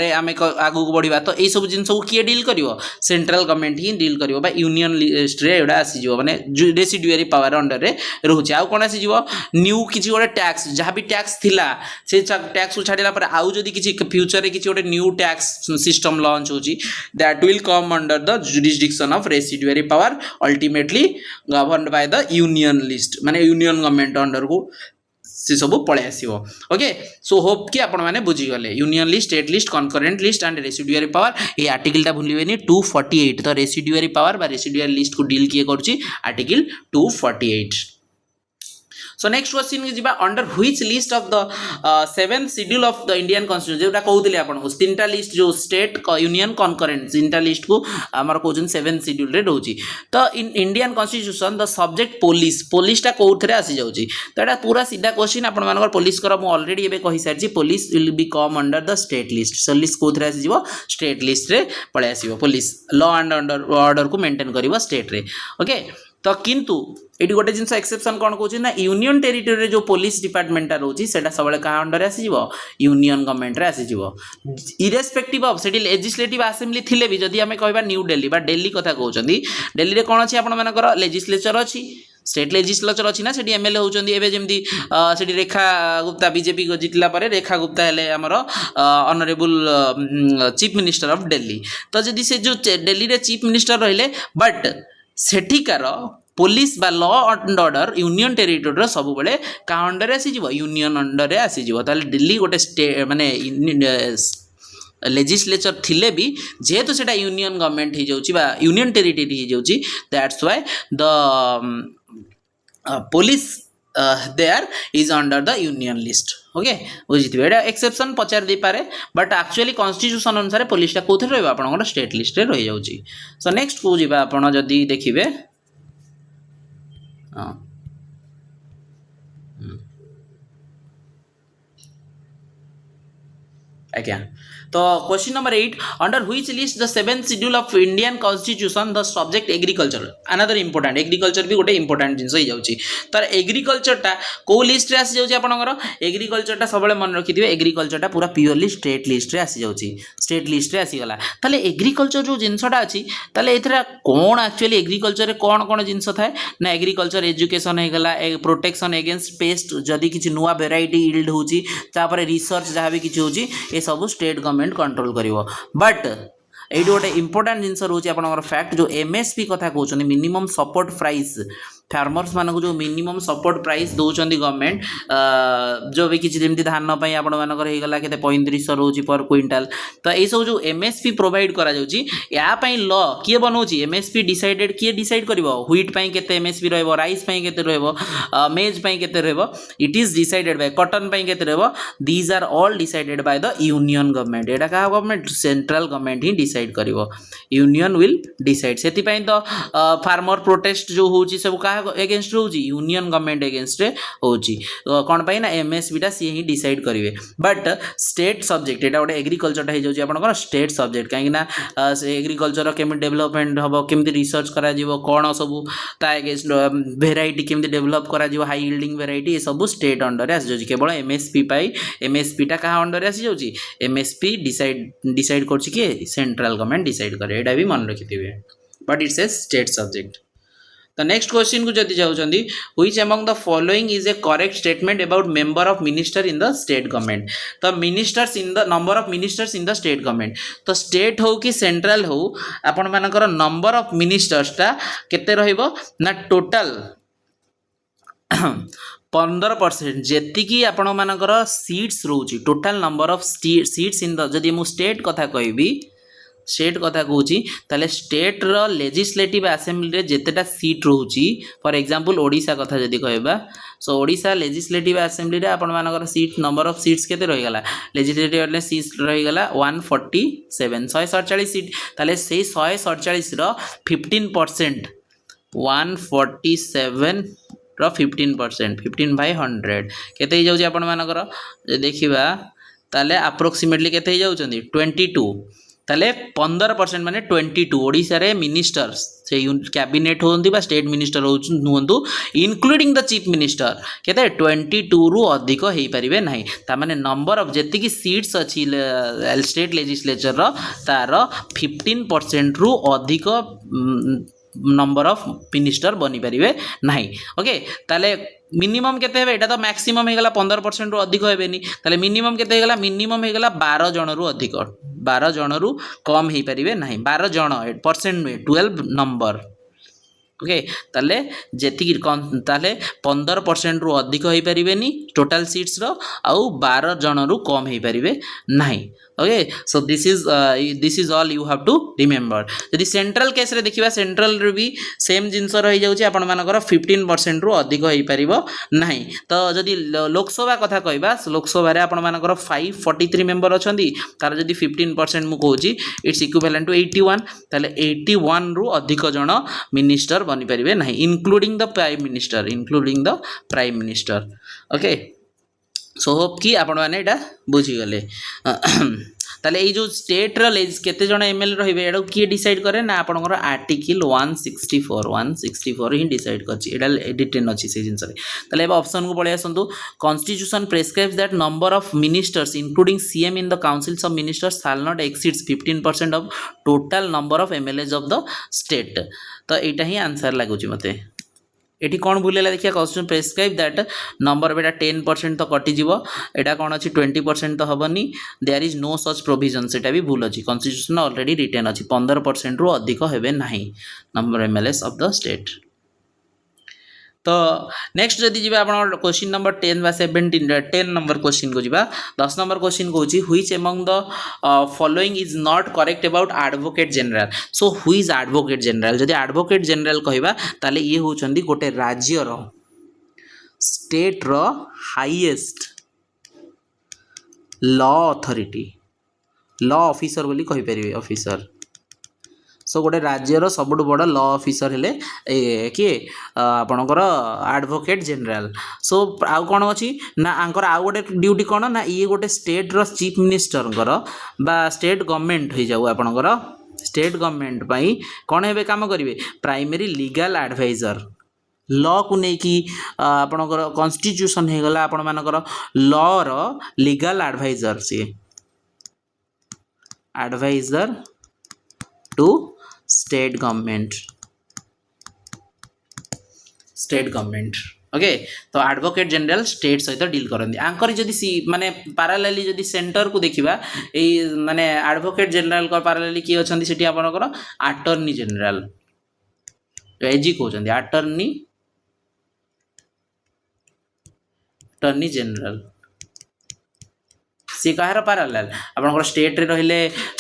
रे आमे आगु को बढ़िबा तो ए सब जिंस को किए डील करिवो सेंट्रल गवर्नमेंट ही डील करिवो बा यूनियन लिस्ट रे एडा आसी जीवो माने रेसिडुअरी पावर अंडर रे रहउची आउ कोन आसी जीवो न्यू किछि गोटे टैक्स जहाँ भी टैक्स थिला से टैक्स को छाडिला पर आउ जदि किछि फ्यूचर रे किछि गोटे न्यू टैक्स सिस्टम लॉन्च होची that will come under the jurisdiction of residuary power ultimately governed bye the union list माने यूनियन गवर्नमेंट अंडर को से सब पळे आसीबो ओके सो होप कि आपण माने बुझी गले union list state list concurrent list and residuary power ए आर्टिकल टा भूलिबेनी 248 तो रेसिडुअरी पावर बा रेसिडुअरी लिस्ट को डील किए करछि आर्टिकल 248 सो नेक्स्ट क्वेश्चन जिबा under which list of the 7th schedule of the Indian constitution जेटा कहउतले आपण को तीनटा लिस्ट जो स्टेट यूनियन कनकरेंट तीनटा लिस्ट को हमर कहउछन 7th शेड्यूल रे रहउची तो in Indian constitution the subject police टा कोउथरे आसी जाउची तो एटा पूरा सीधा क्वेश्चन आपण मानकर पुलिस कर मु ऑलरेडी एबे कहि सारची police will be come under the state list so list कोउथरे आसी जिवो स्टेट लिस्ट रे पळे आसीबो पुलिस लॉ एंड ऑर्डर को मेंटेन करिवो स्टेट रे ओके तो किंतु एटी गोटे जिनस एक्सेप्शन कौन कहूँ ना यूनियन टेरिटोरी जो पुलिस डिपार्टमेंटा रोची सेटा सबले कहा अंडर आसीजिवो यूनियन गवर्नमेंट रे आसीजिवो इरेस्पेक्टिव ऑफ सेटी लेजिस्लेटिव असेंबली थिले भी जदि हमें कहबा न्यू दिल्ली बा दिल्ली कथा कहउचंदी दिल्ली रे कोन अछि आपण मानकर लेजिस्लेचर अछि स्टेट लेजिस्लेचर अछि ना सेटी एमएलए होउचंदी एबे जेमदी सेटी रेखा गुप्ता बीजेपी को जितला परे रेखा गुप्ता हेले हमर honourable chief minister of Delhi तो जदि से जो दिल्ली रे चीफ मिनिस्टर रहिले बट सेठिकार पुलिस बा law and order union territory सब बेले का अंडर आसीजिवो यूनियन अंडर रे आसीजिवो ताले दिल्ली गोटे स्टेट माने लेजिस्लेचर थिले भी जेहेतु सेटा यूनियन गवर्नमेंट हो जाउची बा यूनियन टेरिटोरी हो जाउची that's why the police there is under the union list okay बुझिथिबे एटा एक्सेप्शन पचार दे पारे बट एक्चुअली कॉन्स्टिट्यूशन अनुसार पुलिस टा कोथे रहबा आपन स्टेट लिस्ट रे रहि जाउची सो नेक्स्ट को जिबा आपन जदी देखिबे आज्ञा तो question number 8 under which list the 7th schedule of Indian constitution the subject agriculture another important agriculture भी गोटे इंपोर्टेंट जिंस हो जाउची तर एग्रीकल्चर टा को लिस्ट रे आसी जाउची आपनकर एग्रीकल्चर टा सबले मन रखि दिबे एग्रीकल्चर टा पूरा प्योरली स्टेट लिस्ट रे आसी जाउची स्टेट लिस्ट रे आसी गला ताले एग्रीकल्चर जो जिंसटा अछि ताले एथरा कोन एक्चुअली एग्रीकल्चर रे कोन कोन जिंस थाए ना एग्रीकल्चर एजुकेशन हे गला प्रोटेक्शन अगेंस्ट पेस्ट जदी किछि नुवा वेराइटी यील्ड होची तापर रिसर्च जहा भी किछि होची ए सब स्टेट गवर्नमेंट कंट्रोल करिवो बट एटी गोटे इंपोर्टेंट जिनस रोचे आपनकर फैक्ट जो एमएसपी कथा कहउछन मिनिमम सपोर्ट प्राइस फार्मर्स मानको जो मिनिमम सपोर्ट प्राइस दउछन गवर्नमेंट जो भी किछि जेमति धान पई आपण मानकर हे गला केते 3500 रोची पर क्विंटल तो ए सब जो एमएसपी प्रोवाइड करा जाउची या पई लॉ किए बनौची एमएसपी डिसाइडेड किए डिसाइड करिवो व्हीट पई केते एमएसपी रहबो राइस पई केते रहबो मेज पई केते रहबो it is decided by cotton पई केते रहबो these are all decided by the union government एटा का गवर्नमेंट सेंट्रल गवर्नमेंट ही डिसाइड करिवो यूनियन विल डिसाइड सेति पई तो फार्मर प्रोटेस्ट जो होची सब का एगेंस्ट होची यूनियन गवर्नमेंट एगेंस्ट होची कोन पई ना एमएसपी टा सी ही डिसाइड करिवे बट स्टेट सब्जेक्ट एटा गोटे एग्रीकल्चर टा हे जाउची आपन स्टेट सब्जेक्ट काहे ना से एग्रीकल्चर केमि डेवलपमेंट हबो केमि रिसर्च करा जीवो कोन सब ता एगेंस्ट वेराइटी केमि डेवलप करा जीवो हाई यील्डिंग वेराइटी ए सब स्टेट अंडर आसी जाउची केवल एमएसपी पाई एमएसपी टा का अंडर आसी जाउची एमएसपी डिसाइड करछि के सेंट्रल गवर्नमेंट डिसाइड करे एटा भी मन रखिथिबे but it's a state subject The next question को जदि जाउचंदी which among the following is a correct statement about member of minister in the state government तो ministers in the number of ministers in the state government तो state हो कि central हो आपण मानकर number of ministers ता केते रहइबो ना total 15% जेति की आपण मानकर सीट्स रोची total number of seats in the जदि मु स्टेट कथा कहबी स्टेट कथा कहूँ ताले स्टेट रो लेजिस्लेटिव असेंबली रे जेतेटा सीट रोची फॉर एग्जांपल ओडिशा कथा जदि कहबा सो ओडिशा लेजिस्लेटिव असेंबली रे आपण मानकर सीट नंबर ऑफ सीट्स केते रहि गला लेजिस्लेटिव ने सीट्स रहि गला 147 147 सीट ताले से 147 रो 15% 147 ର 15%, 15/100 केते ही जाउची आपण मानकर जे देखिबा ताले अप्रोक्सीमेटली केते ही जाउचंदी 22 ताले 15% माने 22 ओडिसा रे मिनिस्टर्स से कैबिनेट होंदी बा स्टेट मिनिस्टर होंतु इंक्लूडिंग द चीफ मिनिस्टर केते 22 रु अधिक हेई परिबे नाही ता माने नंबर ऑफ जेति की सीट्स अछि स्टेट लेजिस्लेचर रो तार 15% रु अधिक नंबर ऑफ मिनिस्टर बनी पारिबे नाही ओके ताले मिनिमम केते हेबे एटा तो मैक्सिमम हे गला 15% रु अधिक हेबेनी ताले मिनिमम केते हे गला मिनिमम हे गला 12 जन रु अधिक 12 जन रु कम हे परिबे नाही 12 जन परसेंट में 12 नंबर ओके ताले जेति ताले 15% रु अधिक हो परिबेनी टोटल सीट्स रो आउ 12 जन रु कम हो परिबे नाही okay so this is all you have to remember यदि सेंट्रल केस रे देखिबा सेंट्रल रे भी सेम जिंस रही जाउची आपण मानकर 15% रु अधिक हो परिबो नाही तो जदि लोकसभा कथा कहबा लोकसभा रे आपण मानकर 543 मेंबर अछंदी तार जदि 15% मु कहूची इट्स इक्विवेलेंट टू 81 ताले 81 रु अधिक जन मिनिस्टर बनी परिबे नाही including the prime minister okay so hope कि आपण माने एटा बुझी गले ताले ए जो स्टेट रो केते जण एमएलए रहिबे एडा की डिसाइड करे ना आपनकर आर्टिकल 164 ही डिसाइड करछि एडा डिटेन अछि से जिंस रे ताले एबा ऑप्शन को पळे आसंतु constitution prescribes that number of ministers including CM in the councils of ministers shall not exceeds 15% of total number of MLAs of the state तो एटा ही आंसर लागुची मते एटी कौन भूलेला देखिए कॉन्स्टिट्यूशन प्रेस्क्राइब दैट नंबर बेटा 10% तो कटिଯିव एटा कौन अच्छी 20% तो हेनी there is no such provision सेटा भी भूल अच्छी कॉन्स्टिट्यूशन ऑलरेडी रिटेन अच्छी 15% रु अधिक हेबे नाही number MLAs of the state तो नेक्स्ट जदि जी आप क्वेश्चन नंबर 10 बा 17 10 नंबर क्वेश्चन को जीवा 10 नंबर क्वेश्चन कहूँ which among the following is not correct about advocate general so who is advocate general जदि एडवोकेट जनरल कहबा ताले ये होचंदी गोटे राज्य रो स्टेट रो highest law authority law officer बोली कहि परिबे ऑफिसर सो गोटे राज्यर सबुठ बड़ लॉ ऑफिसर हेले किए आपणकर एडवोकेट जनरल सो आउ कौन अच्छी ना आंकर आउ गोटे ड्यूटी कौन ना ये गोटे स्टेट रो चीफ मिनिस्टर बा स्टेट गवर्नमेंट हो जाऊ आपणकर स्टेट गवर्नमेंट पाई कौन हेबे काम करिवे प्राइमरी लीगल एडवाइजर लॉ को लेकिन आपणकर कॉन्स्टिट्यूशन हो गला आपण मानकर लॉ रो लीगल एडवाइजर सी adviser to state government okay तो एडवोकेट जनरल स्टेट सहित डील करती आंकर जदि सी माने पैरेलली जदि सेंटर को देखिबा ए माने एडवोकेट जनरल को पैरेलली की अछंती सेठी आपनकर अटॉर्नी जनरल एजी कहउछंती अटॉर्नी जनरल सी कहार पैरेलल आपनकर स्टेट रे रहिले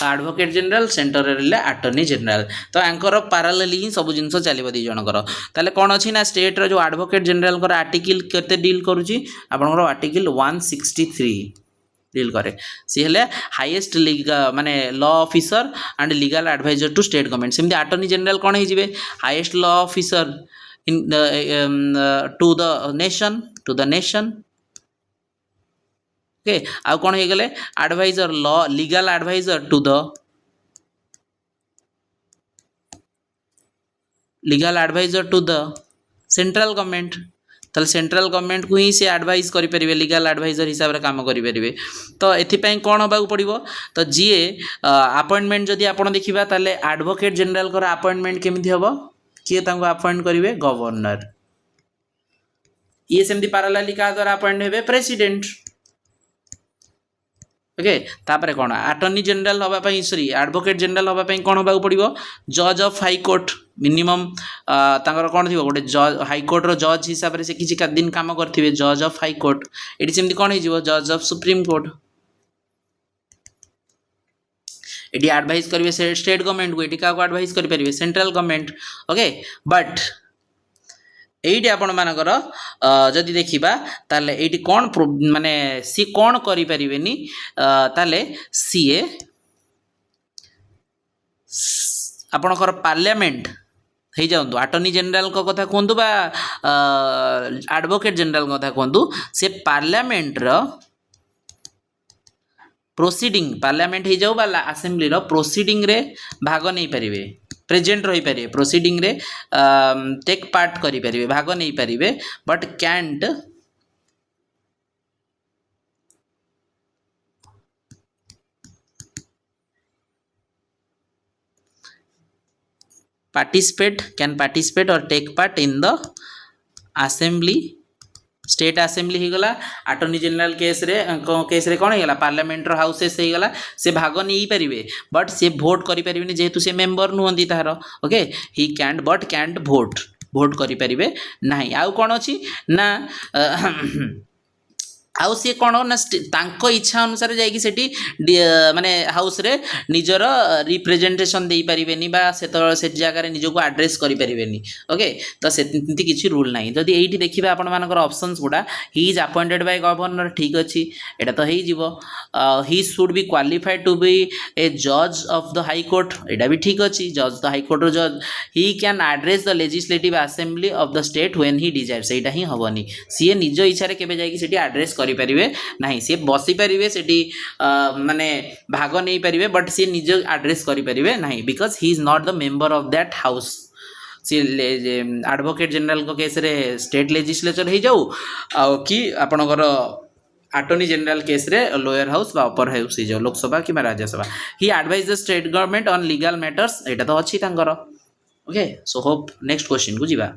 एडवोकेट जनरल सेंटर रे रहिले अटॉर्नी जनरल तो आंकर पैरेलली ही सब जिंस चलिबो दी जनकर ताले कोन अछि ना स्टेट रो जो एडवोकेट जनरल कर आर्टिकल केते डील करूची आपनकर आर्टिकल 163 डील करे सी हेले हाईएस्ट माने law officer and legal adviser to state government सेमती अटॉर्नी जनरल कोन हे जिवे highest law officer in to the nation okay आउ कौन हो गले adviser law legal adviser to the central government ताले सेंट्रल गवर्नमेंट को ही से एडवाइस करि परिबे लीगल एडवाइजर हिसाब रे काम करि परिबे तो एथि पई कोन होबाक पड़िबो तो जीए अपॉइंटमेंट जदि आपण देखिबा ताले एडवोकेट जनरल कर अपॉइंटमेंट केमिति हबो किए तांको अपॉइंट करिवे गवर्नर ये सेमति पैरेलली का द्वारा अपॉइंट हेबे प्रेसिडेंट ओके तापरे कोन अटॉर्नी जनरल होबा पई सॉरी एडवोकेट जनरल होबा पई कोन होबा पड़िबो जज ऑफ हाई कोर्ट मिनिमम तांकर कोन थिबो गोटे जज हाई कोर्ट रो जज हिसाब रे से किछि का दिन काम करथिबे जज ऑफ हाई कोर्ट एटी सेमति कोन हे जिवो जज ऑफ सुप्रीम कोर्ट एटी एडवाइस करिवे स्टेट गवर्नमेंट को एटी का को एडवाइस करि परिबे सेंट्रल गवर्नमेंट ओके बट एइटी आपण मानकर जदि देखिबा ताले एइटी कोन माने सी कोन करि परिबेनी ताले सीए आपणकर पार्लियामेंट ହେଇ ଯାଆନ୍ତୁ ଆଟର୍ନି ଜେନେରାଲଙ୍କ କଥା କୁହନ୍ତୁ ବା ଆଡ଼ଭୋକେଟ୍ ଜେନେରାଲଙ୍କ କଥା କୁହନ୍ତୁ, ସେ ପାର୍ଲାମେଣ୍ଟର ପ୍ରୋସିଡ଼ିଂ ପାର୍ଲାମେଣ୍ଟ ହେଇଯାଉ ବା ଆସେମ୍ବଲିର ପ୍ରୋସିଡ଼ିଂରେ ଭାଗ ନେଇପାରିବେ, ପ୍ରେଜେଣ୍ଟ ରହିପାରିବେ, ପ୍ରୋସିଡ଼ିଂରେ ଟେକ୍ ପାର୍ଟ କରିପାରିବେ, ଭାଗ ନେଇପାରିବେ, but can't participate or take part in the assembly state assembly हो गला आटर्नी जनरल केस रे कौन होगा पार्लियामेंटर हाउसेस हो गला से भाग नहीं पारे बट से भोट करि परिबेनी जेहेतु से मेंबर नुहंती तार okay he can't but can't भोट करि परिबे नाही आउ कौन अछि ना आउ सी कौन ना तांको इच्छा अनुसार जाइए सेठी माने हाउस रे निजर रिप्रेजेंटेशन दे पारिबेनी बा से जगह निजको आड्रेस करि परिबेनी ओके तो सेति किछि रूल नाही जदि एठी देखिबा आपण मानकर ऑप्शंस गुडा he is appointed by governor ठीक अछि एटा तो हेई जीवो he should be qualified to be a जज ऑफ द हाई कोर्ट एटा भी ठीक अछि जज द हाई कोर्ट रो जज he can address the legislative assembly of the state when he desires एटा ही हबनी सी निज इच्छा रे केबे जाई सेठी एड्रेस करि परिबे नाही सी बसी परिबे सेठी माने भाग नै परिबे बट सी निज एड्रेस करि परिबे नाही because he is not the member of that house सी एडवोकेट जनरल को केस रे स्टेट लेजिस्लेचर हो जाऊ कि आपणकर आटर्नी जनरल केस रे लोअर हाउस बा अपर हाउस हो जाऊ लोकसभा कि Rajya Sabha he advise the state government on legal matters एटा तो अच्छी तांकर okay so hope next question को जीवा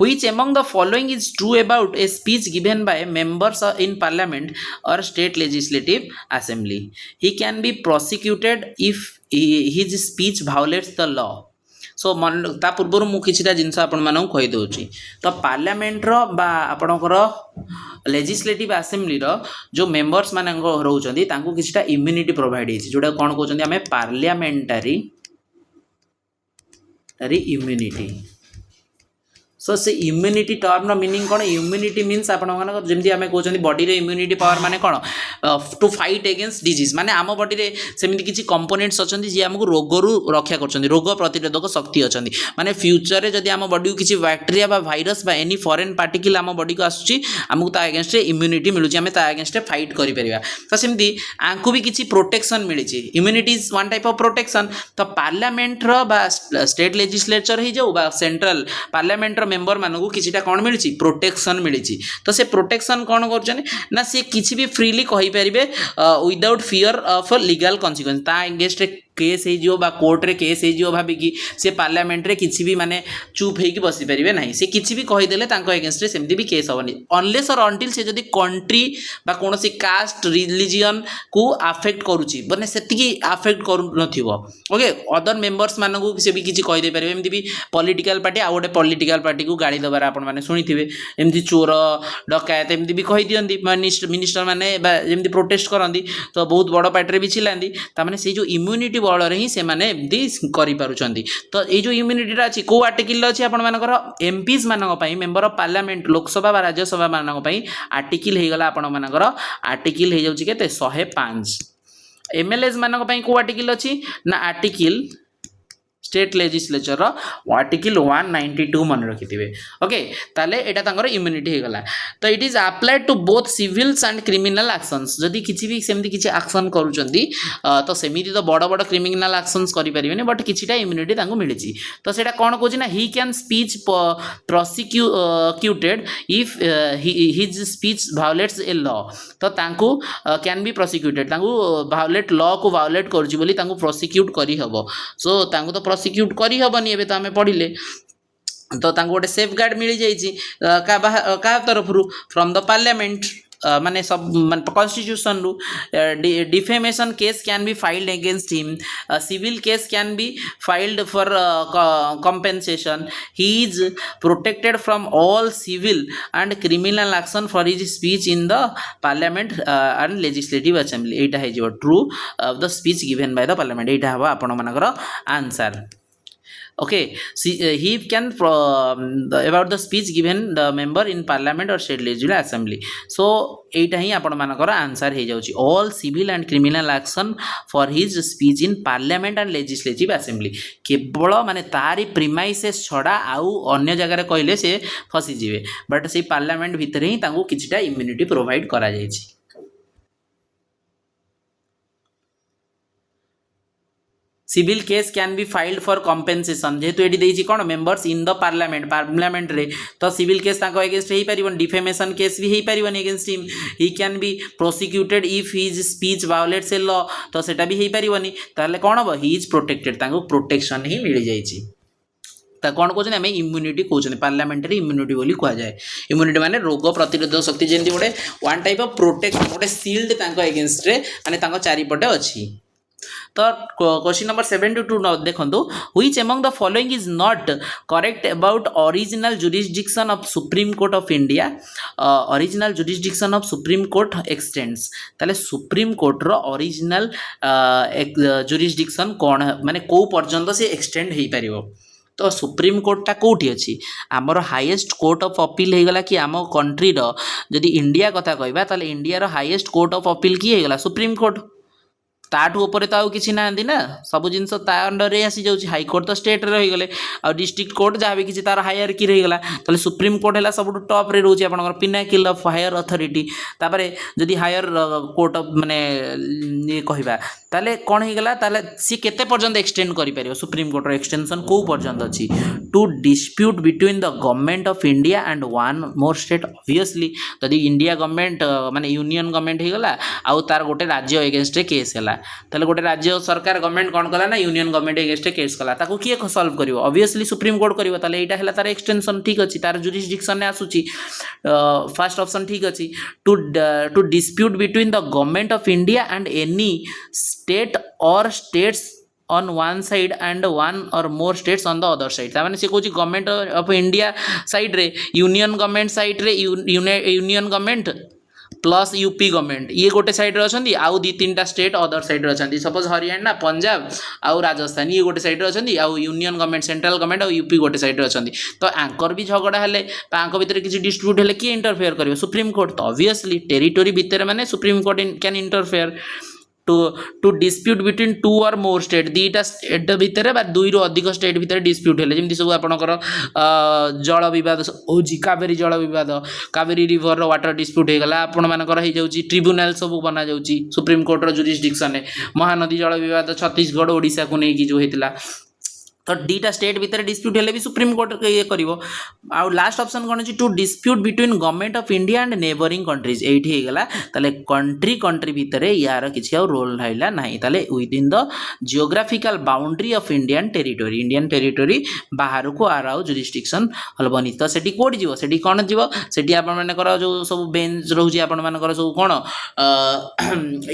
Which among the following is true about a speech given by members in parliament or state legislative assembly? He can be prosecuted if his speech violates the law. सो मन ता पूर्व मु किछिटा जिनस आपण मानक कहि दउची तो पार्लियामेंट रो बा आपणकर लेजिस्लेटिव असेंबली रो जो मेंबर्स मानक रहउचंदी तांको किछिटा इम्यूनिटी प्रोवाइड हेछि जोडा कोन कहउचंदी हमें पार्लियामेंटरी इम्यूनिटी सो से इम्यूनिटी टर्म मीनिंग कौन इम्यूनिटी मीन्स आपमि आम कहते बॉडी रे इम्यूनिटी पावर माने कौन टू फाइट अगेंस्ट डिजीज माने आम बॉडी रे सेमिति किछि कंपोनेंट्स अछंती जे हमकु रोगरु रक्षा करछंती रोग प्रतिरोधक शक्ति अछंती माने फ्यूचर रे जदि आम बॉडी को किछि बैक्टेरिया बा वायरस बा एनी फॉरेन पार्टिकल आम बॉडी को आसुची हमकु ता अगेंस्ट इम्यूनिटी मिलुची आमे ता अगेंस्ट फाइट करि परिबा तो सेमिति आंकु भी किछि प्रोटेक्शन मिलिची immunity is one type of protection तो पार्लियामेंट रो बा स्टेट लेजिस्लेचर ही जाऊ बा सेंट्रल पार्लियामेंट रो मेंबर मानकु किछिटा कोन मिलिची प्रोटेक्शन मिलिची तो से प्रोटेक्शन कोन करछन ना से किछि भी फ्रीली कहि परिबे without fear of legal consequence ता अगेंस्ट केस हे जियो बा कोर्ट रे केस हे जियो भाबी कि से पार्लियामेंट रे किछि भी माने चुप हेकि बसी परिबे नाही से किछि भी कहि देले तांको अगेंस्ट रे सेमति भी केस होबनी अनलेस और अनटिल से जदी कंट्री बा कोनोसी कास्ट रिलीजियन को अफेक्ट करूची माने सेतिकी अफेक्ट करू नथिबो ओके अदर मेंबर्स मानकु से भी किछि कहि दे परिबे एमति भी पॉलिटिकल पार्टी आ गोटे पॉलिटिकल पार्टी को गाड़ी दबार आपण माने सुनिथिबे एमति चोर डकायत एमति भी कहि दियंती मिनिस्टर माने जेमति प्रोटेस्ट करंती तो बहुत बड़ पार्टी रे भी छिलांती ता माने से जो इम्यूनिटी बल रे से माने एमती करि पारुचंती तो ये जो इम्यूनिटी अछि को आर्टिकल अछि आपण मानकर एमपीज मानक पई मेंबर ऑफ पार्लियामेंट लोकसभा बा राज्यसभा मानक पई आर्टिकल हे गला आपण मानकर आर्टिकल हे जाउची केते 105 एमएलएज मानक पई को आर्टिकल अछि ना आर्टिकल स्टेट लेजिस्लेचर आर्टिकल 192 मन रखिथिबे ओके ताले एटा तांगर इम्यूनिटी हे गला तो it is applied to both civils and criminal actions जदी किछि भी सेमति किछि एक्शन करूचंदी तो सेमिति तो बड़ बड़ क्रिमिनल एक्शंस करि परिबेनी बट किछिटा इम्यूनिटी तांको मिलिछि तो सेटा कोन कोछि ना he can speech prosecuted if his speech violates a law तो तांको कैन बी प्रोसिक्यूटेड तांको वायोलेट लॉ को वायोलेट करछि बोली तांको प्रोसिक्यूट करि हबो सो तांको तो प्रोसिक्यूट करी हबनी एबे तो हमें पढ़िले तो तांको गोटे सेफ गार्ड मिली जाइछि का तरफ रु फ्रॉम द पार्लियामेंट माने सब कॉन्स्टिट्यूशन रु defamation case can be filed against him civil case can be filed for compensation he is protected from all civil and criminal action for his speech in the parliament and legislative assembly एटा है जो true of the speech given by the parliament एटा हवा आपण मानकर answer Okay, see, he can about the speech given the member in parliament or state legislative assembly. So ଏଇଟା ହିଁ ଆପଣମାନଙ୍କର answer ହେଇଯାଉଛି all civil and criminal action for his speech in parliament and legislative assembly। କେବଳ ମାନେ ତାରି ପ୍ରିମାଇସେସ୍ ଛଡ଼ା ଆଉ ଅନ୍ୟ ଜାଗାରେ କହିଲେ ସେ ଫସିଯିବେ, ବଟ୍ ସେଇ ପାର୍ଲାମେଣ୍ଟ ଭିତରେ ହିଁ ତାଙ୍କୁ କିଛିଟା ଇମ୍ୟୁନିଟି ପ୍ରୋଭାଇଡ଼ କରାଯାଇଛି। Civil case can be filed for compensation जेहेतु ये देती कौन मेंबर्स इन द पार्लियामेंट रे तो सिविल केस एगेंस्ट हो पार डिफेमेशन केस भी हो पार against him he can be prosecuted if his speech violates a law तो सेटा भी हो पारनी ताहले कौन हम ही इज प्रोटेक्टेड प्रोटेक्शन ही मिल जाए कौन कहते आम इम्यूनिटी कहते पार्लियामेंटारी इम्यूनिटी बोली कहुए इम्यूनिटी माने रोग प्रतिरोधक शक्ति जमी गोटे वन टाइप ऑफ प्रोटेक्शन गोटे सील्ड एगेंस्ट माने चारिपटे अच्छी। तो क्वेश्चन नंबर 72 देखो which among the following is not correct about original jurisdiction of supreme court of India original jurisdiction of supreme court x tends ताले सुप्रीम कोर्ट रो original jurisdiction कौन माने को पर्यंत से एक्सटेंड हो पारिबो तो सुप्रीम कोर्टा कौटी अच्छी आमर हाईएस्ट कोर्ट ऑफ अपील हो गला कि आम कंट्री रो जदि इंडिया कथा कहबा ताले इंडिया रो हाईएस्ट कोर्ट ऑफ अपील की हो गला सुप्रीम कोर्ट ताठू ऊपर तो किसी ना ना सब जिन अंडर आसी जाऊँगी हाईकोर्ट तो स्टेट रहीगले आ डिस्ट्रिक्ट कोर्ट जहाँ भी किसी तार हायर की रहीगला तो सुप्रीम कोर्ट है सब टॉप रे रोचे आप पिनाकिल ऑफ हायर अथॉरिटी तापर जदि हायर कोर्ट ऑफ माने ये कहबा ताले कौन होगला ताले सी केते पर्यंत एक्सटेंड करि परियो सुप्रीम कोर्ट रो एक्सटेंशन को पर्यंत अछि to dispute between the government of India and one more state obviously जदि इंडिया गवर्नमेंट माने यूनियन गवर्नमेंट होगला आउ तार गोटे राज्य एगेंस्ट केस है ताले गोटे राज्य सरकार गवर्नमेंट कौन कला ना यूनियन गवर्नमेंट एगेंस्ट केस कला ताको किए सॉल्व करिवो ऑब्वियसली सुप्रीम कोर्ट करिवो ताले एटा हैला तार एक्सटेंशन ठीक अछि तार जुरिसडिक्शन ने आसुची फर्स्ट ऑप्शन ठीक अछि to dispute between the government of India and any state और states on one side and one or more states on the other side तामाने से Kochi government of India side रे यूनियन गवर्नमेंट साइड रे union government plus UP government ये गोटे side रे अछंदी आउ दी तीनटा state other side रे अछंदी सपोज हरियाणा पंजाब आउ राजस्थान ये गोटे साइड रे अछंदी आउ यूनियन गवर्नमेंट सेंट्रल गवर्नमेंट आउ यूपी गोटे साइड रे अछंदी तो आंकर भी झगड़ा हेले तांको भितर किसी डिस्प्यूट हेले की इंटरफेयर करिवो सुप्रीम कोर्ट तो ऑब्वियसली टेरिटोरी भितर माने supreme court can interfere to dispute between two और मोर स्टेट दीटा स्टेट भितर बा दुई रु अधिक स्टेट भितर डिस्प्यूट हेले जमी सब आपणकर जल विवाद होची कावेरी जल विवाद कावेरी रिवर वाटर डिस्प्यूट होगला आपण मानकर हो जाउची ट्रिब्यूनल सब बना जाउची सुप्रीम कोर्ट रो जुरिसडिक्शन महानदी जल विवाद छत्तीसगढ़ ओडिशा को लेकिन जो होता तो दीटा स्टेट भितर डिस्प्यूट हेले भी सुप्रीम कोर्ट ये करिवो आ लास्ट ऑप्शन कौन अछि to dispute between government of India and neighbouring countries एठी हेगला ताले कंट्री भितर यार किछि और रोल रहला नाही ताले with in the geographical boundary of Indian territory बाहर को आराउ जुरिसडिक्शन हलबनी तो सेठी कोड जीवो सेठी कोन जीवो सेठी आपण मानकर जो सब बेंच रहउची आपण मानकर सब कोन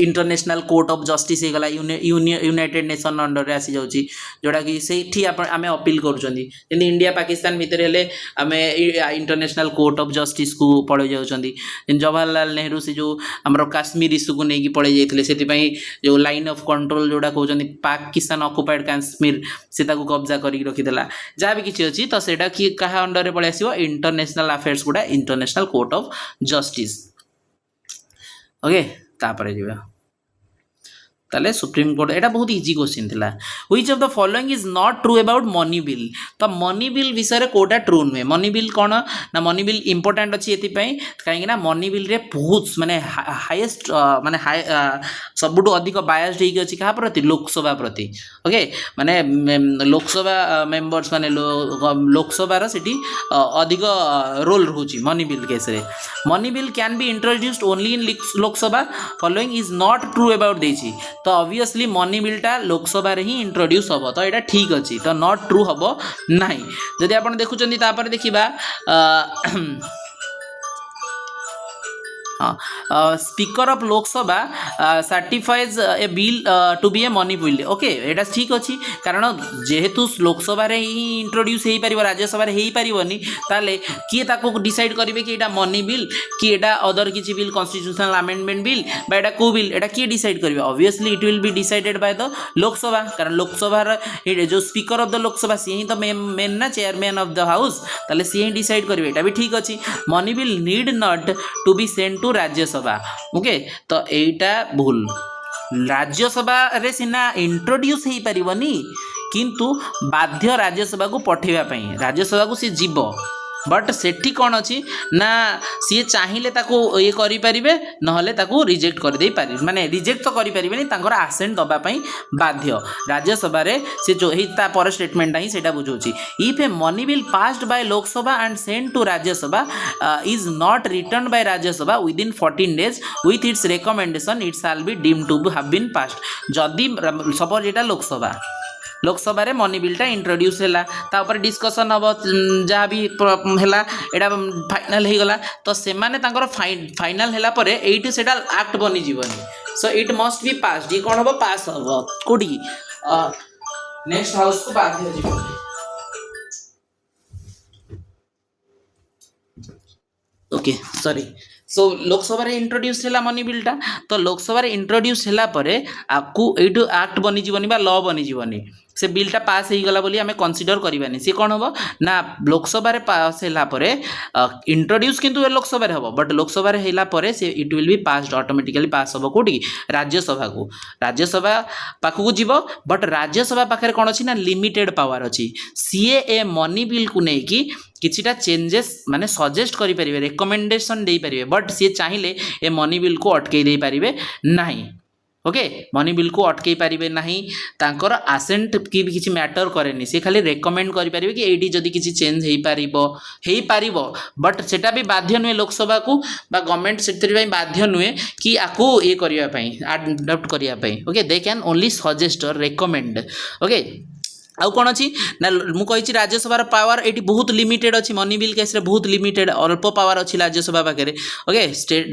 इंटरनेशनल कोर्ट ऑफ जस्टिस हेगला यूनाइटेड नेशन अंडर रे आसी जाउची जोडा कि सेठी आमे अपील करूछंदी जंदी इंडिया पाकिस्तान भितर हेले आमे इंटरनेशनल कोर्ट ऑफ जस्टिस को पळे जाउछंदी जवाहरलाल नेहरू से जो हमरो कश्मीर इशू को नेकी पळे जाइथिले सेति पई जो लाइन ऑफ कंट्रोल जोडा कहउछंदी पाकिस्तान ऑक्युपाइड कश्मीर से ताको कब्जा करी रखिदेला जा भी किछि अछि तो सेटा कि कहा अंडर रे पळे आसीबो इंटरनेशनल अफेयर्स गुडा international court of justice okay तापरे जिबा ताले सुप्रीम कोर्ट एटा बहुत इजी क्वेश्चन थिला which of the following is not true about money bill तो मनी बिल विषय रे कोटा ट्रू नुहे मनी बिल कौन ना मनी बिल इंपोर्टेंट अच्छी एथि पई कहीं ना मनी बिल रे बहुत माने हाईएस्ट माने हाई सबुटो अधिक बायस्ड हेकी अछि कहा प्रति लोकसभा प्रति ओके माने लोकसभा मेंबर्स माने लोकसभा रा सिटी अधिक रोल रहउची मनी बिल केस रे money bill can be introduced only in Lok Sabha following is not true about देछि तो ऑब्वियसली मनी बिलटा लोकसभा रे ही इंट्रोड्यूस हम तो यहाँ ठीक अच्छी तो नॉट ट्रू हम ना जदि आप देखुं देखा हाँ speaker of Lok Sabha certifies a bill to be a money bill okay एटा ठीक अच्छी कारण जेहेतु लोकसभा ही इंट्रोड्यूस हो पार राज्यसभा हो पारनी ताले किए ताको डिसाइड करेंगे कि एटा मनी बिल कि एटा अदर किसी बिल कॉन्स्टिट्यूशनल अमेंडमेंट बिल बा एटा को बिल एटा किए डिसाइड करेंगे obviously it will be decided by the Lok Sabha कारण लोकसभा जो स्पीकर ऑफ द लोकसभा सी ही तो मेन ना चेयरमैन ऑफ द हाउस ताले सी ही डिसाइड करेंगे एटा भी ठीक अच्छी money bill need not to be send to Rajya Sabha okay तो एटा भूल राज्यसभा रे सिना इंट्रोड्यूस हो पारनी किंतु बाध्य राज्यसभा को पठेवा पई राज्यसभा को सी जीव बट सेठी कौन अच्छी ना सी चाहिए ये करें नहले ताकू रिजेक्ट कर दे पारे माने रिजेक्ट तो करें तांकर आसेंट दबापाई बाध्य राज्यसभा रे से जो पर स्टेटमेंट ही सेटा बुझाऊँगी if a money bill passed by Lok Sabha and send to Rajya Sabha is not return by Rajya Sabha within 14 days with its recommendation it shall be deemed to have been passed जदि सपोज एटा लोकसभा रे मनी बिलटा इंट्रोड्यूस है तापर डिस्कसन हम जहाँ भी है एटा फाइनाल हो गला तो सेमाने तांकर फाइनाल है पर एइट सेटा एक्ट बनी जीवनी सो इट मस्ट बी पास ये कौन हम पास हम कोडी नेक्स्ट हाउस को बाध्य जीवन ओके सॉरी सो लोकसभा रे इंट्रोड्यूस है मनी बिलटा तो लोकसभा रे इंट्रोड्यूस है आपको एटू एक्ट बनी जीवनी बा लॉ बनी जीवनी से बिलटा पास हो गला बोली आमे कंसीडर करबानी सी कौन हम ना लोकसभा रे पास है इंट्रोड्यूस किंतु लोकसभा रे हम बट लोकसभा रे हैला परे से it will be passed automatically pass हम कोठी राज्यसभा पाखु जीव बट राज्यसभा पाखे कौन अच्छी ना लिमिटेड पावर अच्छी सीए ए मनी बिल को लेकिन किछिटा चेंजेस माने सजेस्ट करि परिबे रिकमेंडेशन दे परिबे बट सी चाहिए ए मनी बिल को अटकई दे परिबे नहीं ओके मनी बिल को अटकई पारिबे नहीं तांकर आसेंट की भी किसी मैटर करेनी से खाली रेकमेंड करि परिबे कि एडी जदी किसी चेंज हेई पारिबो बट सेटा भी बाध्य नुहे लोकसभा को बा गवर्नमेंट सेक्रेटरी भाई बाध्य नुहे कि आको ये करिया पई अडॉप्ट करिया पई okay they can only suggest और रेकमेंड ओके आउ कौन अच्छी ना मुझे राज्यसभार पावर ये बहुत लिमिटेड अच्छी मनी बिल केस रे बहुत लिमिटेड अल्प पावर अच्छी राज्यसभा पाखे ओके स्टेट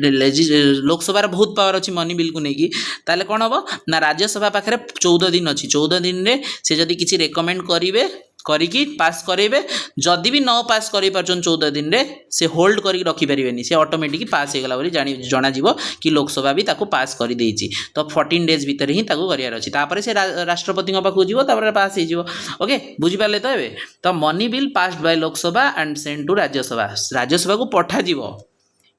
लोकसभार बहुत पावर अच्छी मनी बिल को लेकिन ताले कौन हम ना राज्यसभा पाखे 14 दिन अच्छी 14 दिन रे से जदि किसी रेकमेंड करेंगे करिकी पास करेबे जदि भी न पास करि परछन 14 दिन रे से होल्ड करी रखि परिबेनी से ऑटोमेटिक पास हे गला बोली जाना जीवो कि लोकसभा भी ताको पास करि देछि तो 14 डेज भीतर ही ताको करियार अछि तापर से राष्ट्रपति पाखु जीवो तापर पास हे जीवो ओके बुझि पाले तो एबे तो money bill passed by Lok Sabha and send to Rajya Sabha को पठा जीवो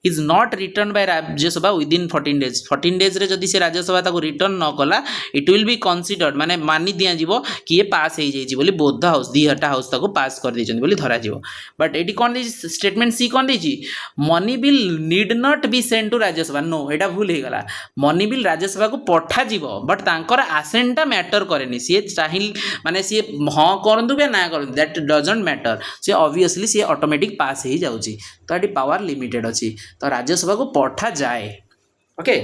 is not return by Rajya Sabha within 14 days रे जदि से राज्यसभा ताको रिटर्न न कला इट विल बी कंसीडर्ड माने मानि दिया जीवो कि ये पास हो जाइए बोली बोथ हाउस दीहटा हाउस ताको पास कर देछन बोली धरा जीवो बट एटी कोन दी स्टेटमेंट सी कोन देछि money bill need not be send to Rajya Sabha no एटा भूल हे गला मनी बिल राज्यसभा को पठा जीवो बट तांकर आसेंटा मैटर करेनी सी चाहिल माने सी हां करंदु बे ना करंदु दैट डजंट मैटर सी ऑब्वियसली सी ऑटोमेटिक पास हो जाउची तो एटी पावर लिमिटेड अछि तो राज्यसभा को पठा जाए ओके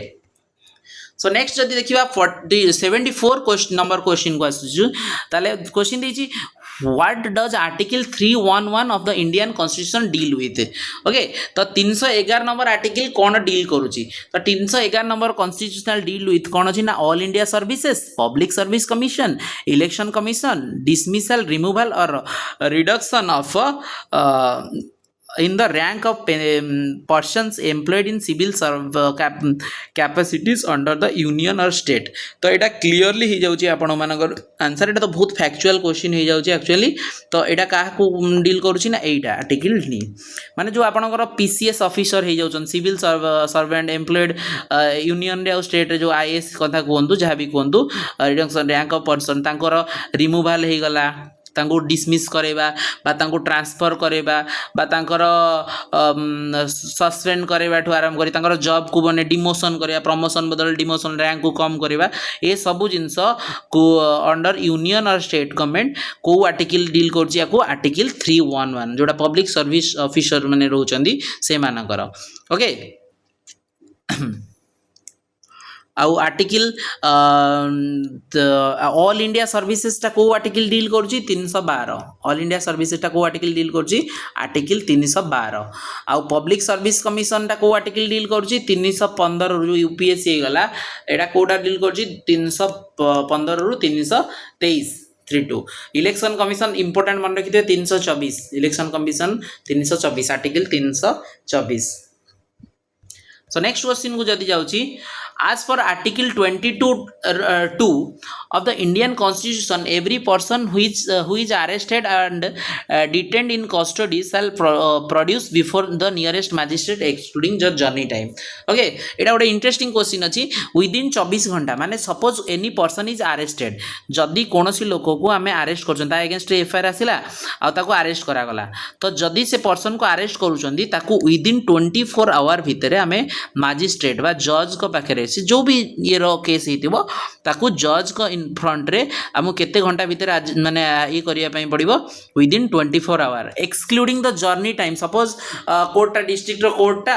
सो नेक्स्ट जदि देखिबा 74 क्वेश्चन नंबर क्वेश्चन को आसु ताले क्वेश्चन देछि what does article 311 of the Indian constitution deal with okay तो 311 नंबर आर्टिकल कौन डील करूची तो 311 नंबर कॉन्स्टिट्यूशनल डील विथ कौन अछि ना all India services public service commission election commission dismissal removal और reduction of in the rank of persons employed in civil capacities under the union or state तो यहाँ clearly हो जाऊँगी आपण मानकर आंसर यहाँ तो बहुत फैक्चुअल क्वेश्चन हो जाऊँगी एक्चुअली तो यहाँ क्या डील करुँची ना यहाँ आर्टिकल नी माने जो आपणकर पीसीएस ऑफिसर हो जाऊँ सिविल सर्वेंट एम्प्लॉयड यूनियन रे स्टेट रे जो आईएएस कथा कहतु जहाँ भी कहतु रिडक्शन रैंक ऑफ पर्सन तांकर रिमूवल हो गला तांको डिसमिस करेबा बा तांको ट्रांसफर करेबा बा तांकर सस्पेंड करेबा ठू आरंभ करी तांकर जॉब को बने डिमोशन करेबा प्रमोशन बदल डिमोशन रैंक को कम करेबा ए सबु जिंस को अंडर यूनियन और स्टेट गवर्नमेंट को आर्टिकल डील करछि याको आर्टिकल 311 जोटा पब्लिक सर्विस ऑफिसर माने रहउचंदी से मानकर ओके आउ आर्टिकल ऑल इंडिया सर्विसेज टा को आर्टिकल डील करुची 312 ऑल इंडिया सर्विसेज टा को आर्टिकल डील करुची आर्टिकल 312 आउ पब्लिक सर्विस कमिशन टा को आर्टिकल डील करुची 315 रु यूपीएससी गला एटा कोडा डील करुची 315 रु 323 32 इलेक्शन कमिशन इंपोर्टेंट मन रखिथे 324 इलेक्शन कमिशन 324 आर्टिकल 324 सो नेक्स्ट क्वेश्चन को जदि जाउची as per article 22 2 of the Indian constitution every person who is arrested and detained in custody shall produce before the nearest magistrate excluding the journey time okay एटा गोटे interesting question अछि within 24 घंटा माने suppose any person is arrested जदि कोनोसी लोक को आमे arrest करछन ता अगेंस्ट एफआईआर आसिला आ ताको अरेस्ट करा गला तो जदि से पर्सन को अरेस्ट करूछंदी ताको विदिन 24 आवर भितरे आमे मैजिस्ट्रेट बा जज को पाखरे से जो भी ये रो केस हितिबो ताकू जज को इन फ्रंट रे हमु केते घंटा भीतर माने ये करिया पई पड़िबो within 24 hour excluding the journey time suppose कोर्टा डिस्ट्रिक्ट रो कोर्टा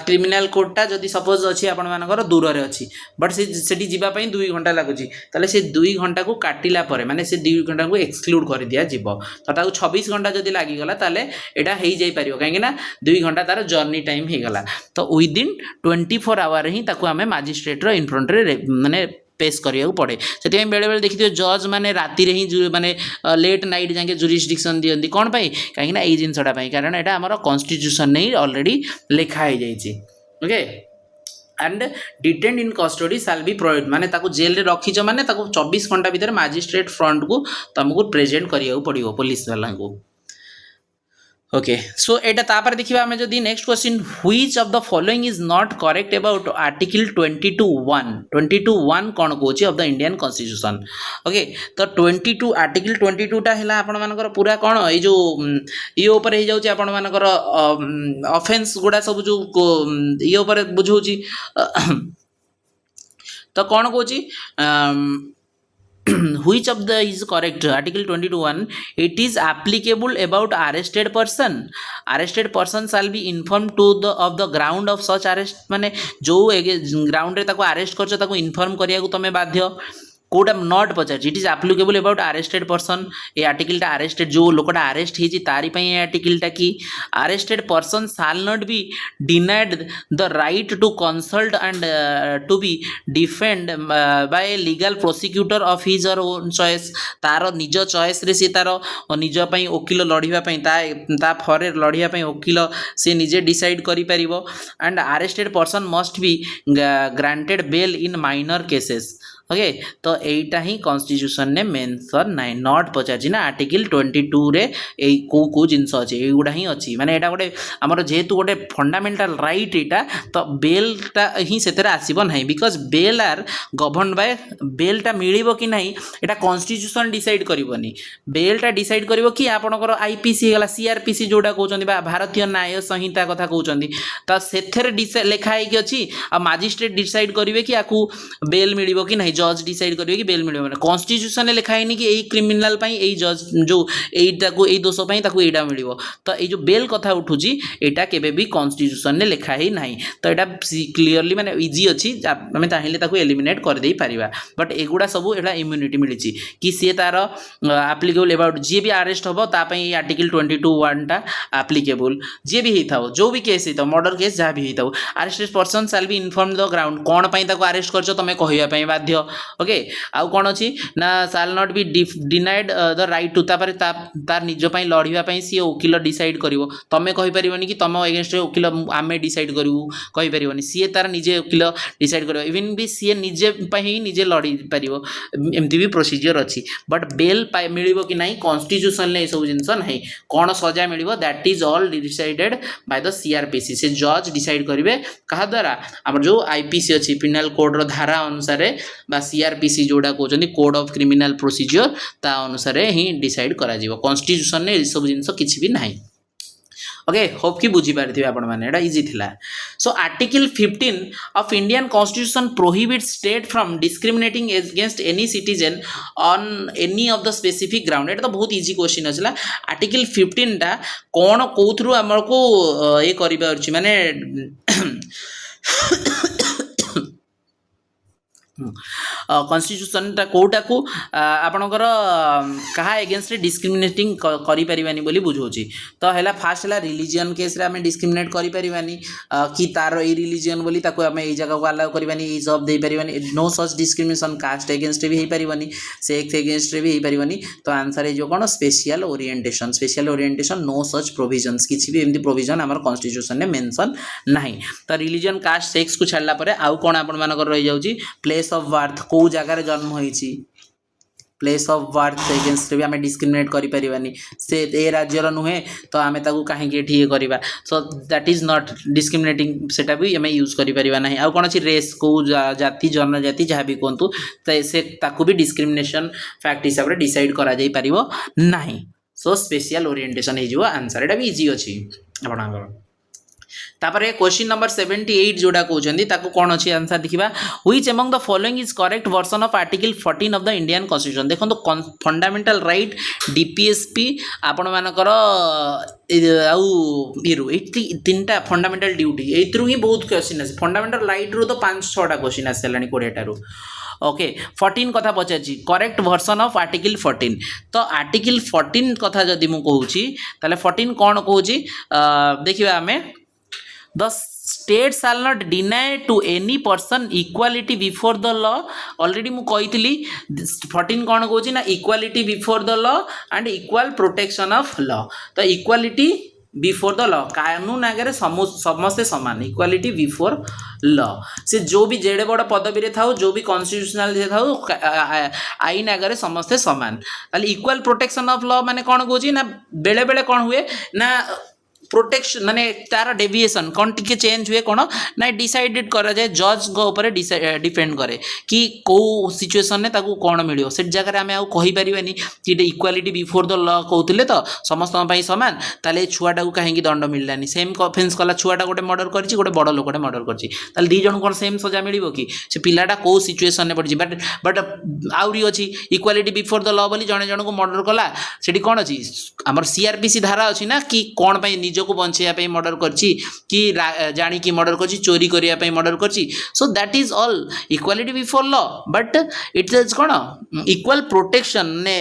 क्रिमिनल कोर्टा जदी सपोज अछि आपण मानकर दूर रे अछि बट सेठी जिबा पई 2 घंटा लागुची ताले से 2 घंटा को काटिला परे माने से 2 घंटा को एक्सक्लूड कर दिया जिवो तो ताकू 26 घंटा जदी लागि गला ताले एटा हेई जाई परियो काहे ना 2 घंटा तार जर्नी टाइम हे गला तो विदिन 24 आवर ही ताकू हमें मैजिस्ट्रेट रो इन फ्रंट रे माने पेश करिया पड़े से बेले बेले देखिए जज माने राति रे ही माने लेट नाइट जाके जुरिस्डिक्शन दियंती कोन पाई काहे ना ए जिंसटा पाई कारण एटा हमर कॉन्स्टिट्यूशन नै ऑलरेडी लिखा हे जाईची ओके and detained in custody shall be provide माने ताको जेल रे रखिछ माने ताको 24 घंटा भीतर मैजिस्ट्रेट फ्रंट को तुमको प्रेजेंट करिया पड़ियो पुलिस वाला को ओके सो एटा तापर देखिबा हमें जदी next question which of the following is not correct about article 22(1) cone Kochi of the Indian constitution okay तो 22 आर्टिकल 22 टा हैला आपण मानकर पूरा कोन ए जो ये ऊपर हे जाउची आपण मानकर ऑफेंस गुडा सब जो ये ऊपर बुझौची तो कोन Kochi which of the is correct article 22(1) it is applicable about arrested person shall be informed to the of the ground of such arrest माने जो ग्राउंड रे ताको अरेस्ट करछ ताको इन्फॉर्म करिया को तमे बाध्य कोटा नॉट पचार it is applicable about arrested person ए आर्टिकल टा अरेस्टेड जो लोकटा अरेस्ट हेजी तारी पई ए आर्टिकल टा की arrested person shall not be denied the right to consult and to be defend by legal prosecutor of his or own choice तार निज चॉइस रे से तार निज पई वकील लढिबा पई ता फरे लढिया पई वकील से निजे डिसाइड करि परिबो and arrested person must be granted bail in minor cases okay तो एटा ही कॉन्स्टिट्यूशन ने मेंशन नाइ नॉट पचार ना आर्टिकल 22 रे ए को जिंस अछि एगुडा ही अछि माने एटा गोटे हमर जेतु गोटे फंडामेंटल राइट एटा तो बेल टा ही सेतरे आसीबो नाही because bail are govern by bail टा मिलिबो कि नाही एटा कॉन्स्टिट्यूशन डिसाइड करिवोनी बेल टा डिसाइड करिवो कि आपनकर आईपीसी गला सीआरपीसी जोडा कहउचंदी बा भारतीय न्याय संहिता कथा कहउचंदी त सेथरे लेखा है कि अछि आ मैजिस्ट्रेट डिसाइड करिवे कि आकू बेल मिलिबो कि नाही जज डिसाइड करिवे कि बेल मिलिबो कॉन्स्टिट्यूशन ने लिखा है कि एई क्रिमिनल पई एई जज जो एईटा को एई दोष पई ताकू एईटा मिलिबो तो एई जो बेल कथा उठुची एटा केबे भी कॉन्स्टिट्यूशन ने लिखा है नाही तो एटा क्लियरली माने इजी अछि हमें चाहिले ताकू एलिमिनेट कर देई परिबा बट एगुडा सब एटा इम्यूनिटी मिलिची कि से तार एप्लीकेबल अबाउट जे भी अरेस्ट होबो ता पई एई आर्टिकल 22(1) टा एप्लीकेबल जे भी हेताओ जो भी केस हेताओ मर्डर केस जा भी हेताओ arrested person shall be inform the ground कोन पई ताकू अरेस्ट करछो तमे कहिया पई बाध्य ओके आउ कोन अछि ना shall not be denied the right to तापर तार निज पई लढिबा पई सी वकील डिसाइड करिवो तमे कहि परिबोनी कि तम अगेंस्ट वकील आमे डिसाइड करिवो कहि परिबोनी सी तार निजे वकील डिसाइड करिवो इवन भी सी निजे पई निजे लढि परिवो एमती भी प्रोसीजर अछि बट बेल मिलिबो कि नाही कॉन्स्टिट्यूशन ले सब जिंस नाही कोन सजा मिलिबो that is all decided by the CrPC से जज डिसाइड करिवे कहा द्वारा हमर जो आईपीसी अछि पिनल कोड रो धारा अनुसार बा सीआरपीसी जोडा कहउचंदी कोड ऑफ क्रिमिनल प्रोसीजर ता अनुसार ही डिसाइड करा जिवो कॉन्स्टिट्यूशन ने सब जिंस किछि भी नाही ओके होप कि बुझी पारथिबे आपण माने एटा इजी थिला so article 15 of Indian constitution prohibits state from discriminating against any citizen on any of the specific ground एटा तो बहुत इजी क्वेश्चन अछला आर्टिकल 15 टा कोन कोथरु हमर को ए करिबा अछि माने कन्स्टिट्यूशनटा कोटा को आपणकर कहा एगेन्स्ट डिस्क्रिमिनेटिंग करि परिबानी बोली बुझौछि तो हैला फास्ट हैला रिलीजन केस रे आमे डिस्क्रिमिनेट करि परिबानी कि तार ए रिलीजन बोली ताको आमे ए जगह को अलाउ करबानी ए जॉब दे परिबानी no such discrimination caste against भी हे परिबानी सेक्स एगेन्स्ट भी हे परिबानी तो आंसर है जो कोन special orientation no such provisions किछि भी एमदी प्रोविजन हमर कॉन्स्टिट्यूशन ने मेंशन नाही तो रिलीजन कास्ट सेक्स को छाडला परे आउ कोन आपण मानकर रहि जाउची प्लेस ऑफ बर्थ को जगार जन्म होईची प्लेस ऑफ बर्थ एगेन्स्ट भी आम डिस्क्रिमिनेट करि परिबानी से ए राज्यर नुहे तो आम ताकू कहीं ठिए करवा सो दैट इज नॉट डिस्क्रिमिनेटिंग सेटा भी आम यूज करि परिबा नाही आ कोन अछि रेस को जाति जनजाति जहाँ भी कहतु तो से ताकू भी डिस्क्रिमिनेशन फैक्ट हिसाब रे डिसाइड करा जाई परिबो नाही सो स्पेशल ओरिएंटेशन हे जो आंसर एटा भी इजी अछि आपनकर तापरे क्वेश्चन नंबर 78 जोड़ा कहउछंदी ताको कोन अछि आंसर देखिबा which among the following is correct version of article 14 of the Indian constitution देखो फंडामेंटल राइट डीपीएसपी आपण मानकर आउ इरु तीनटा फंडामेंटल ड्यूटी एथरु ही बहुत क्वेश्चन अछि फंडामेंटल राइट रो तो 5-6टा क्वेश्चन आसलानी 20टा रो ओके 14 कथा पचाची करेक्ट वर्जन ऑफ आर्टिकल 14 तो आर्टिकल 14 कथा जदि मु कहूची ताले 14 कोन कहूची देखिबा हमें The state shall not deny to any person equality before the law already मु कहितली 14 कोन कहूची ना equality before the law and equal protection of law तो equality before the law कानून आगे समस्ते समान equality before law से जो भी जेड़े बड़ पदवी रे थाउ जो भी कॉन्स्टिट्यूशनल जे थाउ आईन आगे समस्ते समान ताले इक्वल प्रोटेक्शन ऑफ लॉ माने कोन कहूची ना बेले बेले कोन हुए ना प्रोटेक्शन माने तार डेविएशन कौन टिके चेंज हुए कौन ना डिसाइडेड करा जाए जज को ऊपर डिपेंड करे कि को सिचुएशन ने ताकू कौन मिलियो से जगह आमे आ कहि परिबानी कि इक्वालिटी बिफोर द लॉ कहउतले तो समस्त पई समान ताले छुआटा को काहेकि दंड मिललानी सेम ऑफेंस कला छुआटा गोटे मर्डर करछि गोटे बड़ लोकटे मर्डर करछि ताले दी जण कोन सेम सजा मिलिबो कि से पिलाटा को सिचुएशन ने पड़छि बट आउरी अछि इक्वालिटी बिफोर द लॉ बोली जणे जण को मर्डर कला सेठी कोन अछि हमर सीआरपीसी धारा अछि ना कि कोन पई निज को बंचेया पे मर्डर करछि कि जानी कि मर्डर करछि चोरी करिया पे मर्डर करछि so that is all equality before law but it is कोन इक्वल प्रोटेक्शन ने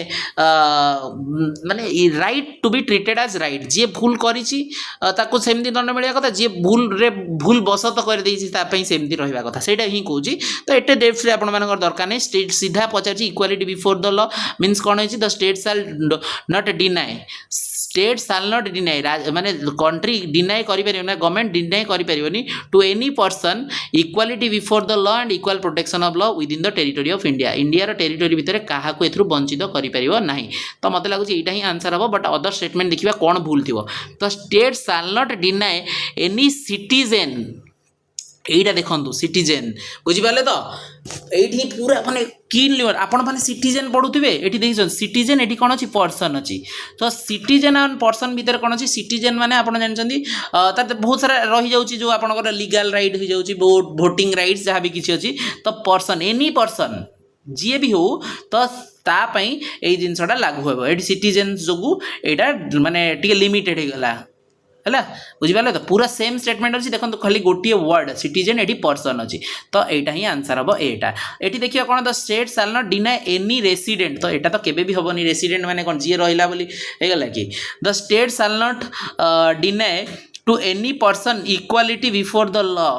माने right to be treated as right जे भूल करिछि ताको सेमती दंड मिलिया कथा जे भूल बसत कर देछि ता पई सेमती रहबा कथा सेटा ही कहूछि तो एटे डेप्थ रे आपण मानकर दरकार नै स्टेट सीधा पचाछि equality before the law means कोन होछि the state shall not deny state shall not deny माने कंट्री डिनाय करि परियो ना गवर्नमेंट डिनाय करि परियोनी to any person equality before the law and equal protection of law within the territory of India India रो territory भितरे काहा को एथरु वंचित करि परियो नाही तो मते लागु एटा ही आंसर हबो बट अदर स्टेटमेंट देखिबा कोन भूल थिबो तो state shall not deny any citizen एटा देखंतु सिटीजन बुझि पाले तो एठी पूरा माने कीन लिवर आपण माने सिटीजन पढुथिबे एठी देखिछन सिटीजन एठी कोन अछि पर्सन अछि तो सिटीजन एंड पर्सन भीतर कोन अछि सिटीजन माने आपण जानचंदी त बहुत सारा रहि जाउची जो आपनकर लीगल राइट हो जाउची वोटिंग राइट्स जहाँ भी किछि अछि तो पर्सन एनी पर्सन जे भी हो तो ता पई ए जिंसटा लागू होबो एठी सिटीजन जोगु एटा माने टिके लिमिटेड हे गला है बुझिपारे तो पूरा सेम स्टेटमेंट अच्छी देखो खाली गोटे वर्ड सिटीजन एटी पर्सन अच्छी तो यहाँ ही आंसर हम एटा एटी देखिए कौन the state shall not deny any resident तो यहाँ तो केबे भी हेनी रेसिडेंट माने कौन जी रहा बोली गला कि the state shall not deny to any person equality before the law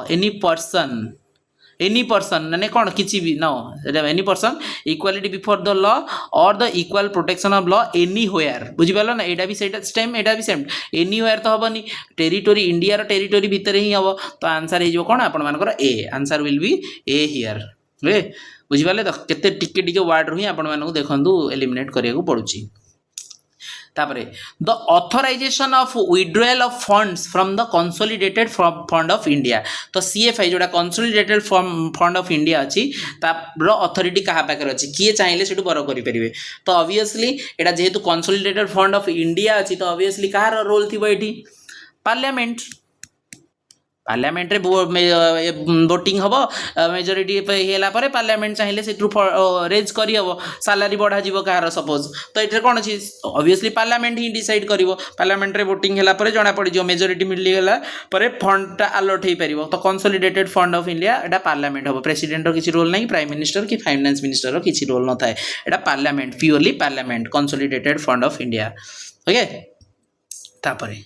any person माने कौन किसी भी no any person equality before the law और the equal protection of law any होयर बुझिपाल ना यहाँ भी सेम यहाँ भी सेम एनी होयर तो हेनी टेरिटोरी इंडिया रो टेरिटोरी भितर ही हम तो आंसर हो कौन आपर ए answer will be A here बुझिपारे तो केते टिके टिके वर्ड रू ही आपको देखूँ एलिमिनेट करिया पड़ुची तापरे the authorization of withdrawal of funds from the consolidated fund of India तो सीएफआई जोड़ा कंसोलिडेटेड फंड ऑफ इंडिया अच्छी तार अथॉरिटी कहा पाखे अच्छी किए चाहिए से बर करेंगे तो ऑब्वियसली एटा जेहेतु कंसोलिडेटेड फंड ऑफ इंडिया अच्छी तो ऑब्वियसली कहार रोल थी ये पार्लियामेंट पार्लियामेंट रे वोटिंग हम मेजोरिटी है पार्लियामेंट चाहिए से रेज कर सालारी बढ़ा कहार सपोज तो ये कौन अच्छी ऑब्वियसली पार्लियामेंट ही डिसाइड कर पार्लियामेंट रे वोटिंग है जना पड़ मेजोरिटी मिलगला फंडटा आलोट हो पार तो consolidated fund of India Etah parliament हम प्रेसिडेंट किसी रोल नहीं प्राइम मिनिस्टर कि फाइनेंस मिनिस्टर किसी रोल न थाए एटा parliament purely parliament consolidated fund of India okay तापरे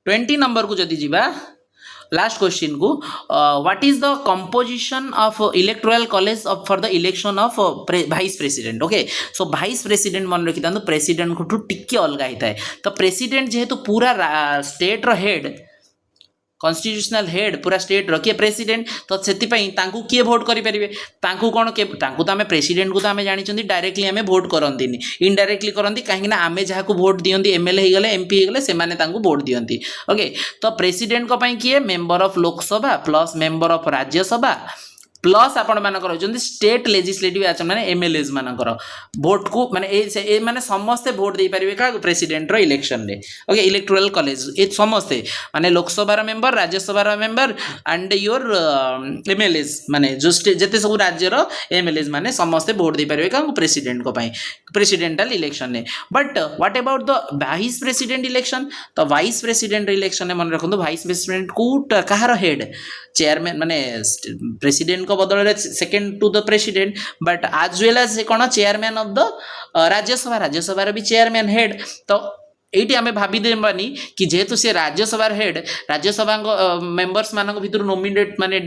20 नंबर को जदि जीवा लास्ट क्वेश्चन को what is the composition of electoral college for the election of vice president okay so vice president मन रखी था प्रेसिडेंट को टिके अलग होता है तो प्रेसिडेंट जेहेतु पूरा स्टेट रो हेड कन्स्टिट्यूशनल हेड पूरा स्टेट रो किए प्रेसिडेंट तो से किए भोट करेंगे कौन तो आम प्रेसिडेंट को तो आम जानी डायरेक्टली आम भोट करती इनडायरेक्टली करती कहीं आम जहाँ को भोट दिखती एमएलए होगले एमपी होगले से भोट दिखती ओके तो प्रेसिडेंट किए member of Lok Sabha plus member of Rajya Sabha plus आपण मानकर स्टेट लेजिस्लेटिव आसन माने एमएलएज मानकर भोट को माने माने समस्ते भोट दे पारिबे का प्रेसिडेंट रो इलेक्शन रे ओके इलेक्टोरल कॉलेज ए समस्ते माने Lok Sabha member Rajya Sabha member and your MLAs माने जो जते सब राज्य रो एमएलएज माने समस्ते भोट दे पारिबे का प्रेसिडेंट को पई प्रेसिडेंटल इलेक्शन ने but what about the vice president election तो वाइस प्रेसिडेंट इलेक्शन मन रखो वाइस प्रेसिडेंट को कहार हेड चेयरमैन माने प्रेसिडेंट को बदल second to the president but आज वेल एज कौन chairman of the Rajya Sabha Rajya Sabha भी चेयरमैन हेड तो ये आम भावीदेबानी कि जेहेतु से राज्यसभा हेड राज्यसभा मेंबर्स मान भर नोमिनेट माने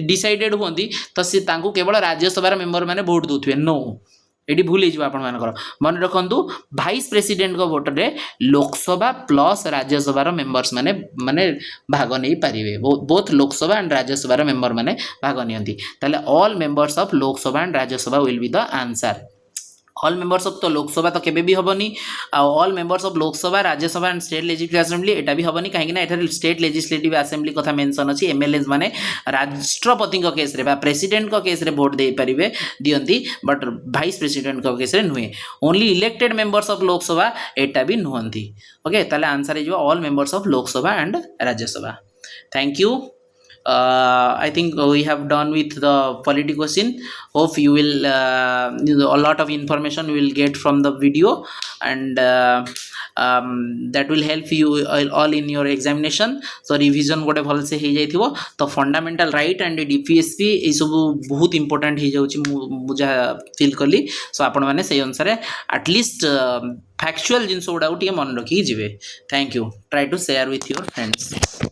डिसाइडेड होती तो सी केवल राज्यसभा मेंबर माने भोट दूथे नो ये भूल आपर मन रखु वाइस प्रेसिडेंट को भोट रे लोकसभा प्लस राज्यसभा मेंबर्स माने माने भाग नहीं पारे both Lok Sabha and Rajya Sabha member माने भाग नियंती ताले all members of Lok Sabha and Rajya Sabha will be the answer all members of तो लोकसभा तो केबे भी हबनी all members of Lok Sabha Rajya Sabha and state legislative assembly एटा भी हबनी कहीं एठार स्टेट लेजिस्लेटिव असेंबली कथा मेंशन अछि एमएलएज माने राष्ट्रपति को केस रे बा प्रेसिडेंट को केस रे वोट दे परिबे दियंती बट वाइस प्रेसिडेंट को केस रे नुहे only elected members of Lok Sabha एटा भी नुहंती ओके ताले answer is all members of Lok Sabha and Rajya Sabha thank you I think we have done with the polity question. Hope you will a lot of information you will get from the video and that will help you all in your examination. So revision गोटे भल से हो जाइथिबो तो fundamental right and DPSP ये सब बहुत important हो जाउची मुझे फील कली सो आपण माने से अनुसार एटलीस्ट फैक्चुअल जिनस गुड़ा मन रखी जीवे thank you try to share with your friends